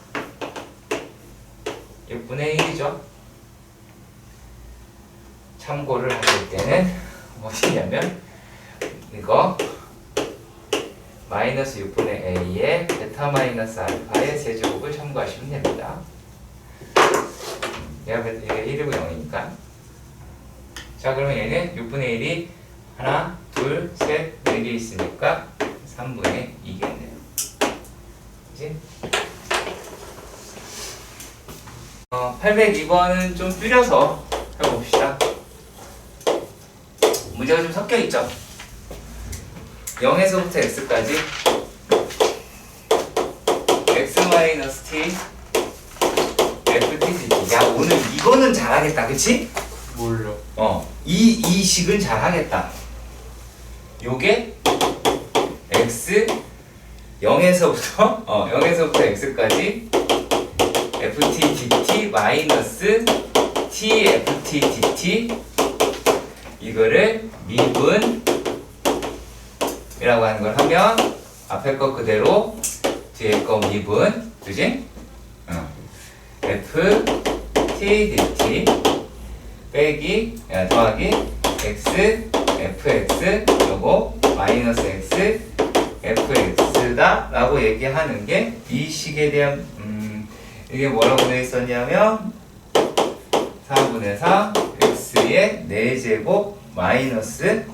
6분의 1이죠. 참고를 하실 때는 무엇이냐면 이거 마이너스 6분의 a에 베타 마이너스 알파의 세제곱을 참고하시면 됩니다. 얘가 1이고 0이니까. 자, 그러면 얘는 6분의 1이 하나, 둘, 셋, 4개 있으니까 3분의 2겠네요. 그치? 802번은 좀 줄여서 해봅시다. 문제가 좀 섞여있죠? 0에서부터 x까지 x-t ft. 야, 오늘 이거는 잘하겠다. 그치? 뭘요? 이 식은 잘하겠다. 요게 x 0에서부터 x까지 ft dt 마이너스 t ft dt 이거를 미분이라고 하는 걸 하면 앞에 거 그대로 뒤에 거 미분, 그지? f t dt 빼기 더하기 x fx 요거 마이너스 x fx다 라고 얘기하는 게 이 식에 대한 이게 뭐라고 되어 있었냐면 4분의 4 x의 4제곱 마이너스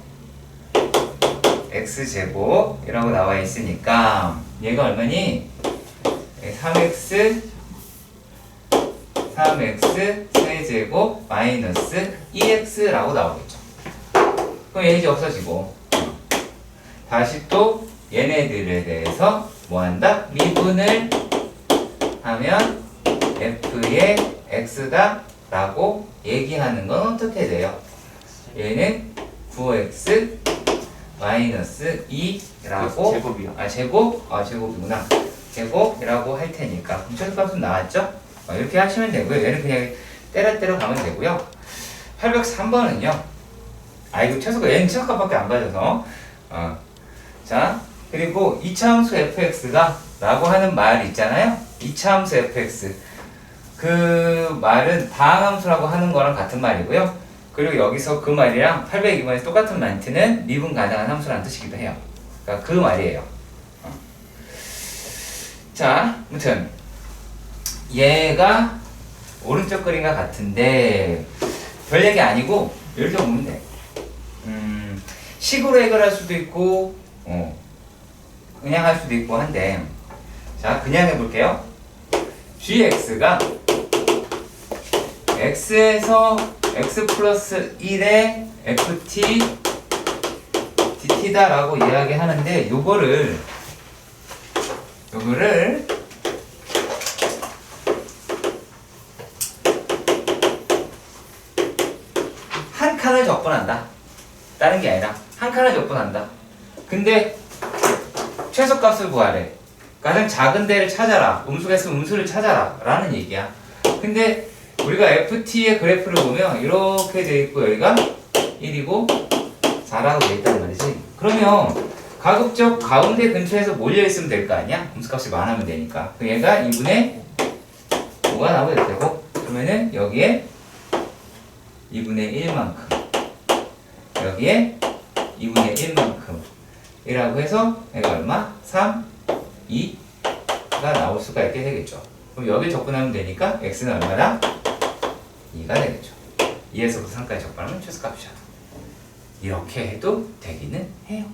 x제곱이라고 나와 있으니까 얘가 얼마니? 3x 세제곱 마이너스 2x라고 나오겠죠. 그럼 얘 이제 없어지고 다시 또 얘네들에 대해서 뭐한다? 미분을 하면 f의 x다 라고 얘기하는 건 어떻게 돼요? 얘는 9x 마이너스 2라고 제곱이요. 제곱이구나. 제곱이라고 할 테니까 그럼 최소값은 나왔죠? 이렇게 하시면 되고요. 얘는 그냥 때려 가면 되고요. 803번은요. 이거 얘는 최소값밖에 안 가져서 자 그리고 이차함수 fx가 라고 하는 말 있잖아요. 이차함수 fx 그 말은 다항함수라고 하는 거랑 같은 말이고요. 그리고 여기서 그 말이랑 802번에서 똑같은 멘트는 미분 가능한 함수라는 뜻이기도 해요. 그러니까 그 말이에요. 자, 아무튼 얘가 오른쪽 그림과 같은데 별 얘기 아니고 이렇게 보면 돼. 식으로 해결할 수도 있고 그냥 할 수도 있고 한데 자 그냥 해볼게요. gx가 x에서 x 플러스 1의 ft dt다 라고 이야기하는데 요거를 한 칸을 적분한다. 다른 게 아니라 한 칸을 적분한다. 근데 최소값을 구하래. 가장 작은 데를 찾아라. 음수가 있으면 음수를 찾아라 라는 얘기야. 근데 우리가 ft의 그래프를 보면 이렇게 돼 있고 여기가 1이고 4라고 돼 있단 말이지. 그러면 가급적 가운데 근처에서 몰려 있으면 될 거 아니야? 음수값이 많으면 되니까. 그럼 얘가 2분의 5가 나오게 되고 그러면은 여기에 2분의 1만큼 여기에 2분의 1만큼 이라고 해서 얘가 얼마? 3, 2가 나올 수가 있게 되겠죠. 그럼 여기 접근하면 되니까 x는 얼마다? 2가 되겠죠. 2에서부터 3까지 접근하면 최소값이잖아. 이렇게 해도 되기는 해요.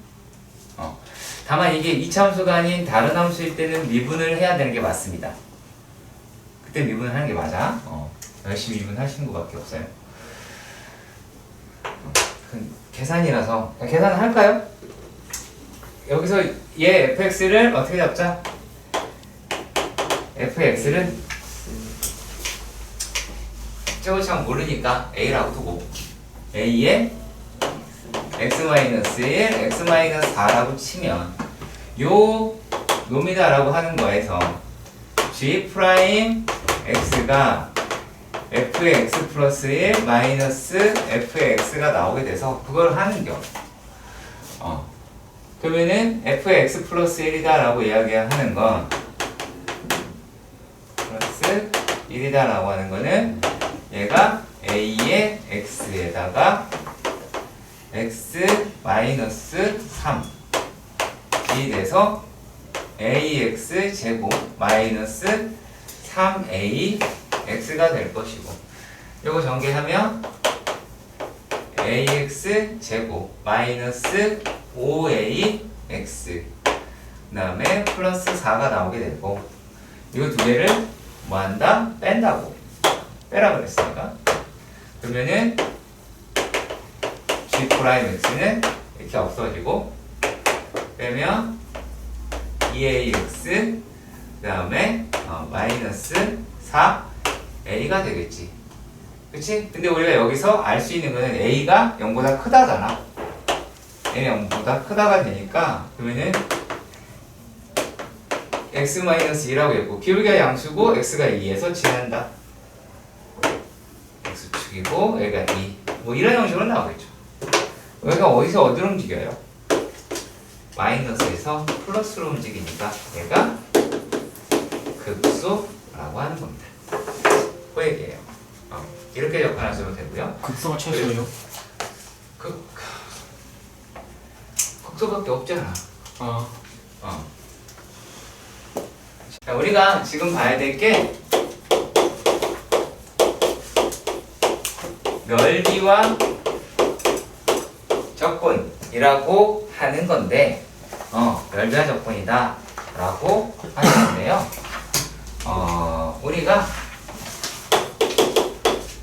다만 이게 이차함수가 아닌 다른 함수일 때는 미분을 해야 되는 게 맞습니다. 그때 미분을 하는 게 맞아. 열심히 미분하시는 것밖에 없어요. 계산이라서 계산을 할까요? 여기서 얘 fx를 어떻게 잡자? fx를 저거 참 모르니까 a라고 두고 a에 x-1, x-4라고 치면 요 놈이다라고 하는 거에서 g 프라임 x가 f의 x 플러스 1 마이너스 f의 x가 나오게 돼서 그걸 하는겨. 그러면은 f의 x 플러스 1이다 라고 이야기하는 건 플러스 1이다 라고 하는 거는 얘가 a의 x에다가 x 마이너스 3이 돼서 ax 제곱 마이너스 3ax가 될 것이고 요거 전개하면 ax 제곱 마이너스 5ax 그 다음에 플러스 4가 나오게 되고 이거 두 개를 뭐한다? 뺀다고 빼라 그랬으니까 그러면은 g 프라임 x는 이렇게 없어지고 빼면 2ax 그 다음에 마이너스 4a가 되겠지. 그치? 근데 우리가 여기서 알 수 있는 거는 a가 0보다 크다잖아. a는 0보다 크다가 되니까 그러면은 x-2라고 했고 기울기가 양수고 x가 2에서 지난다. x축이고 얘가 2. 뭐 이런 형식으로 나오겠죠. 여기가 어디로 움직여요? 마이너스에서 플러스로 움직이니까 얘가 극소라고 하는 겁니다. 그 얘기예요. 이렇게 접근하셔도 되고요. 극소가 최소예요? 각도밖에 없잖아. 아. 자, 우리가 지금 봐야 될 게 넓이와 적분이라고 하는 건데, 넓이와 적분이다 라고 하는 건데요. 우리가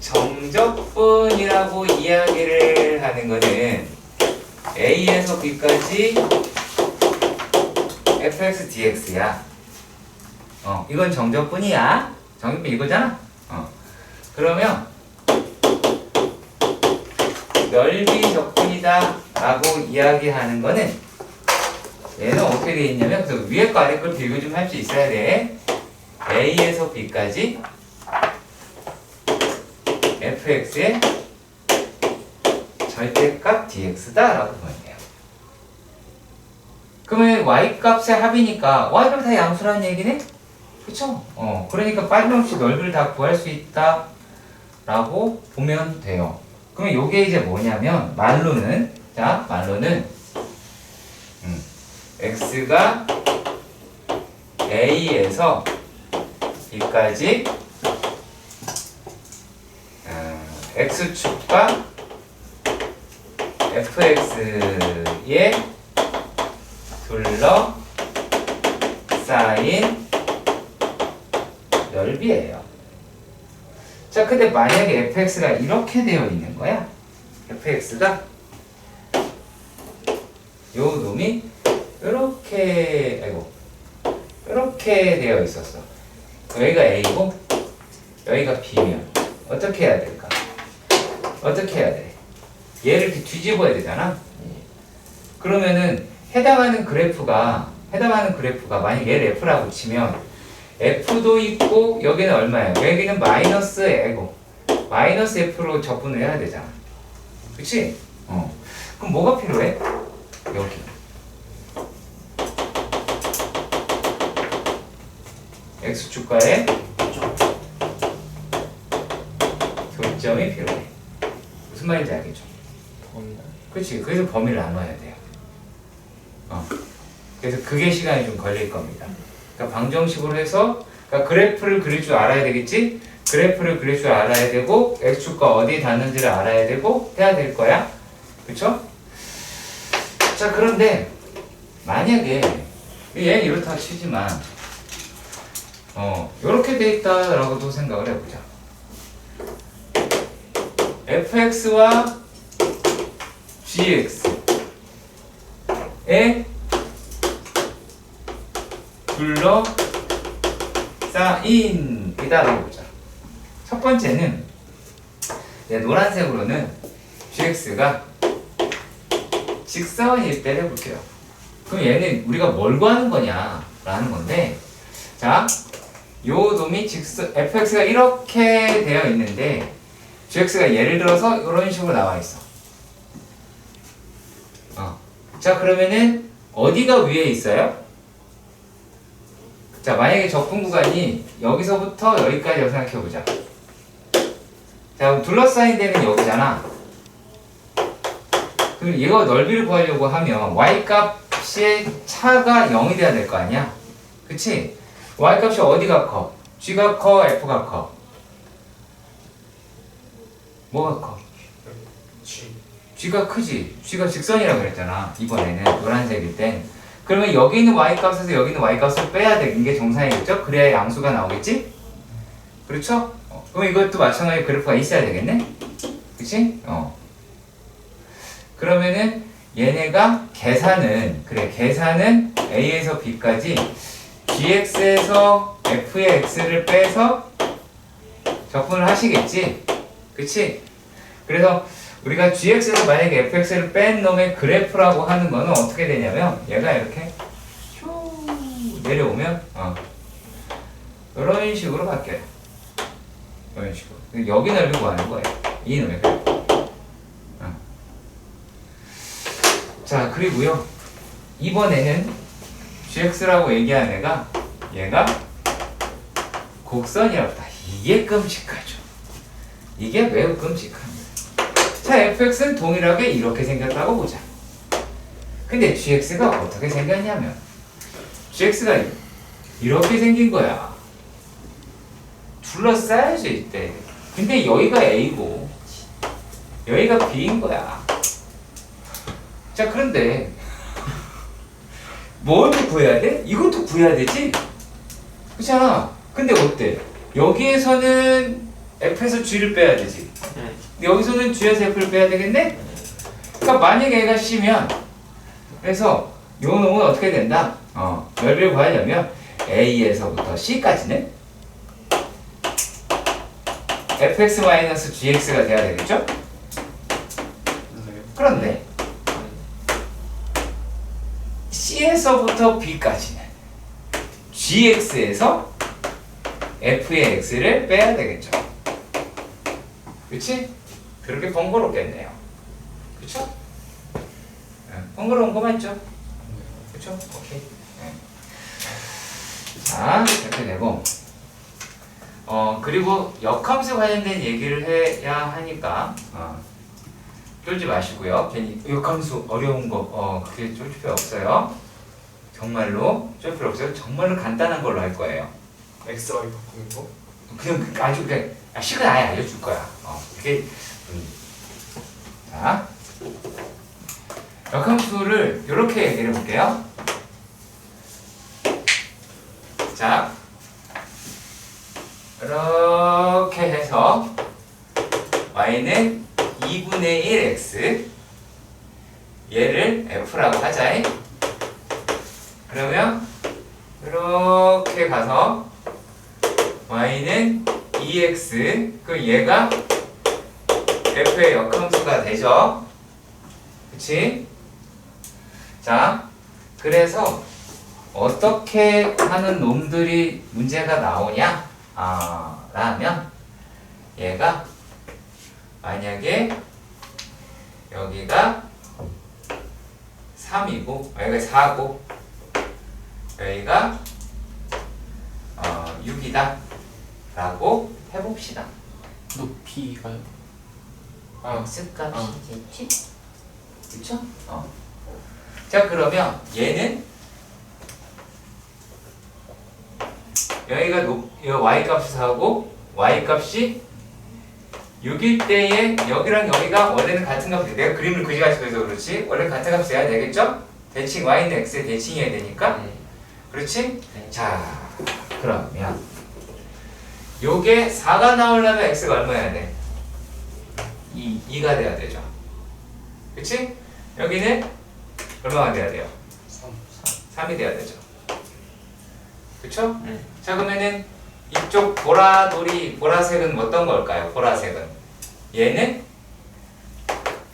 정적분이라고 이야기를 하는 거는 A에서 B까지 fx dx야. 이건 정적분이야. 정적분 이거잖아. 그러면 넓이 적분이다 라고 이야기하는 거는 얘는 어떻게 되어 있냐면, 그래서 위에 거 아래 걸 비교 좀 할 수 있어야 돼. A에서 B까지 fx의 절대값 dx다 라고 보면 돼요. 그러면 y값의 합이니까 y값 다 양수라는 얘기네? 그쵸? 그러니까 빠짐없이 넓이를 다 구할 수 있다 라고 보면 돼요. 그러면 요게 이제 뭐냐면 말로는 x가 a에서 b까지 x축과 fx의 둘러싸인 넓이에요. 자, 근데 만약에 fx가 이렇게 되어 있는 거야. fx가 요 놈이 이렇게 되어 있었어. 여기가 a고 여기가 b면 어떻게 해야 될까? 어떻게 해야 돼? 얘를 이렇게 뒤집어야 되잖아. 그러면은 해당하는 그래프가 만약 얘를 f라고 치면 f도 있고 여기는 얼마예요? 여기는 마이너스 에고 마이너스 f로 적분을 해야 되잖아. 그치? 그럼 뭐가 필요해? 여기 x축과의 교점이 필요해. 무슨 말인지 알겠죠? 그치? 그래서 범위를 나눠야 돼요. 그래서 그게 시간이 좀 걸릴 겁니다. 그러니까 방정식으로 해서, 그러니까 그래프를 그릴 줄 알아야 되겠지? 그래프를 그릴 줄 알아야 되고 x축과 어디에 닿는지를 알아야 되고 해야 될 거야. 그쵸? 자, 그런데 만약에 얘는 이렇다 치지만 이렇게 돼 있다라고도 생각을 해보자. fx와 gx에 둘러싸인이다라고 보자. 첫 번째는 노란색으로는 gx가 직선일 때 해볼게요. 그럼 얘는 우리가 뭘 구하는 거냐 라는 건데, 자, 요 놈이 fx가 이렇게 되어 있는데 gx가 예를 들어서 이런 식으로 나와 있어. 자, 그러면은 어디가 위에 있어요? 자, 만약에 적분 구간이 여기서부터 여기까지 생각해보자. 자, 그럼 둘러싸인 데는 여기잖아. 그럼 얘가 넓이를 구하려고 하면 y값의 차가 0이 돼야 될 거 아니야? 그치? y값이 어디가 커? g가 커? f가 커? 뭐가 커? g가 크지? g가 직선이라고 그랬잖아. 이번에는 노란색일 땐. 그러면 여기 있는 y값에서 여기 있는 y값을 빼야 되는 게 정상이겠죠? 그래야 양수가 나오겠지? 그렇죠? 그럼 이것도 마찬가지로 그래프가 있어야 되겠네? 그치? 그러면은 얘네가 계산은 a에서 b까지 gx에서 f의 x를 빼서 적분을 하시겠지? 그치? 그래서 우리가 gx에서 만약에 fx를 뺀 놈의 그래프라고 하는 거는 어떻게 되냐면 얘가 이렇게 슉 내려오면 이런 식으로 바뀌어요. 이런 식으로. 여기 넓이 구하는 거예요. 이 놈의 그래프. 자, 그리고요, 이번에는 gx라고 얘기한 얘가 곡선이라고 다. 이게 끔찍하죠. 이게 매우 끔찍합니다. 자, fx는 동일하게 이렇게 생겼다고 보자. 근데 gx가 어떻게 생겼냐면 gx가 이렇게 생긴 거야. 둘러싸여져 있대. 근데 여기가 a고 여기가 b인 거야. 자, 그런데 뭘 구해야 돼? 이것도 구해야 되지? 그렇잖아. 근데 어때? 여기에서는 f에서 g를 빼야 되지. 근데 여기서는 g에서 f를 빼야 되겠네? 그러니까 만약에 얘가 c면 그래서 요 놈은 어떻게 된다? 넓이를 구하려면 a에서부터 c까지는 fx-gx가 돼야 되겠죠? 그런데 c에서부터 b까지는 gx에서 f의 x를 빼야 되겠죠. 그치? 그렇게 번거롭겠네요. 그쵸? 번거로운 거 맞죠? 그쵸? 오케이. 네. 자, 이렇게 되고 그리고 역함수 관련된 얘기를 해야 하니까 쫄지 마시고요. 괜히 역함수 어려운 거 그게 쫄 필요 없어요. 정말로 쫄 필요 없어요. 정말로 간단한 걸로 할 거예요. XY 바꾸는 거? 그냥 아주 그냥 식은 아예 알려줄 거야. 이게 자 역함수를 이렇게 얘기를 해볼게요. 자 이렇게 해서 y는 2분의 1x 얘를 f라고 하자. 그러면 이렇게 가서 y는 2x 그럼 얘가 f의 역함수가 되죠. 그치? 자 그래서 어떻게 하는 놈들이 문제가 나오냐 라면 얘가 만약에 여기가 3이고 여기가 4고 여기가 6이다 라고 해봅시다. 높이가요? x값이겠지? 그쵸? 자 그러면 얘는 여기가 y값이 4고 y값이 6일 때에 여기랑 여기가 원래는 같은 값이 내가 그림을 그지가지고 해서 그렇지 원래 같은 값이 돼야 되겠죠? 대칭 y는 x에 대칭해야 되니까 그렇지? 네. 자 그러면 요게 4가 나오려면 x가 얼마여야 돼? 2가 돼야 되죠. 그치? 여기는 얼마가 돼야 돼요? 3이 돼야 되죠. 그쵸? 자 그러면은 이쪽 보라색은 어떤 걸까요? 보라색은 얘는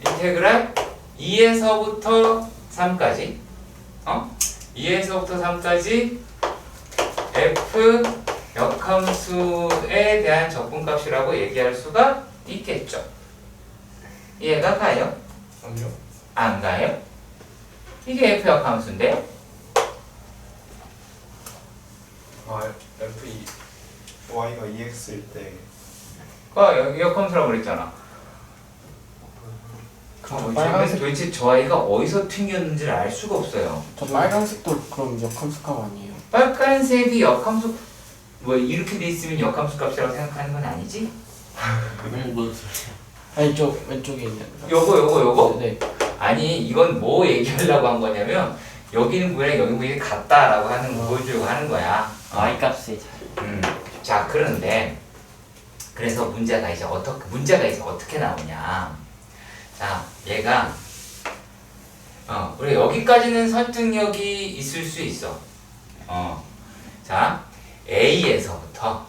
인테그랄 2에서부터 3까지 2에서부터 3까지 f 역함수에 대한 적분값이라고 얘기할 수가 있겠죠. 이해가 가요? 아니요. 안 가요? 이게 f 역함수인데요? F2 Y가 2X일 때 여기 역함수라고 그랬잖아. 빨간색 도대체 저 아이가 어디서 튕겼는지를 알 수가 없어요. 저 빨간색도 그럼 역함수값 아니에요? 빨간색이 역함수 뭐 이렇게 돼 있으면 역함수 값이라고 생각하는 건 아니지? 뭔 소리야? 아니 저 왼쪽에 있는 요거? 네. 아니 이건 뭐 얘기하려고 한 거냐면 여기는 부분이랑 여기 부분이 같다라고 하는 거 보여주려고 하는 거야. y값의 자 그런데 그래서 문제가 이제 어떻게 나오냐? 자 얘가 우리 여기까지는 설득력이 있을 수 있어. 자 A에서부터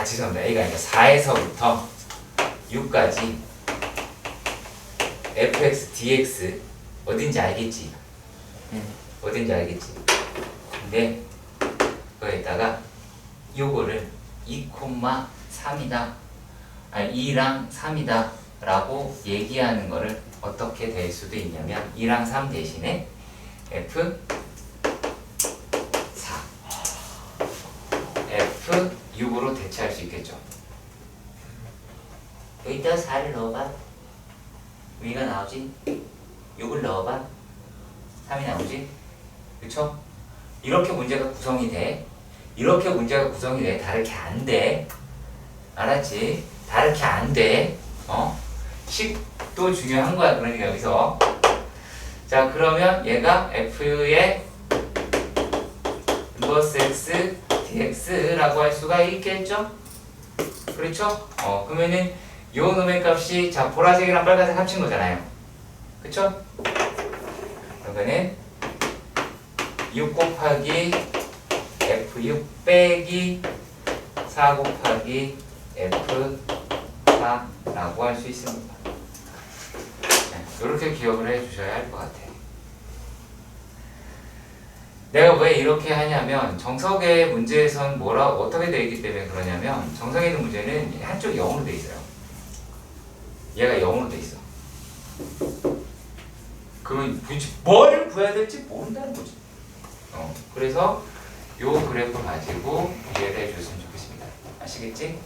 죄송합니다. A가 아니라 4에서부터 6까지 fx, dx 어딘지 알겠지? 어딘지 알겠지? 근데 거기에다가 요거를 2,3이다 아니 2랑 3이다 라고 얘기하는 거를 어떻게 될 수도 있냐면 2랑 3 대신에 f 4 f 6으로 대체할 수 있겠죠. 여기다 4를 넣어봐. 위가 나오지? 이걸 넣어봐. 3이 나오지? 그쵸? 이렇게 문제가 구성이 돼. 이렇게 문제가 구성이 돼. 다르게 안 돼. 알았지? 다르게 안 돼. 식도 중요한 거야. 그러니까 여기서. 자, 그러면 얘가 f의 인버스 x dx라고 할 수가 있겠죠? 그렇죠? 그러면은 요 놈의 값이 자 보라색이랑 빨간색 합친 거잖아요. 그쵸? 그러면은 6 곱하기 F6 빼기 4 곱하기 F4라고 할 수 있습니다. 이렇게 기억을 해 주셔야 할 것 같아요. 내가 왜 이렇게 하냐면 정석의 문제에선 어떻게 되어 있기 때문에 그러냐면 정석에 있는 문제는 한쪽이 0으로 되어 있어요. 얘가 0으로 되어 있어. 그러면 뭘 구해야 될지 모른다는 거지. 그래서 요 그래프 가지고 이해를 해줬으면 좋겠습니다. 아시겠지?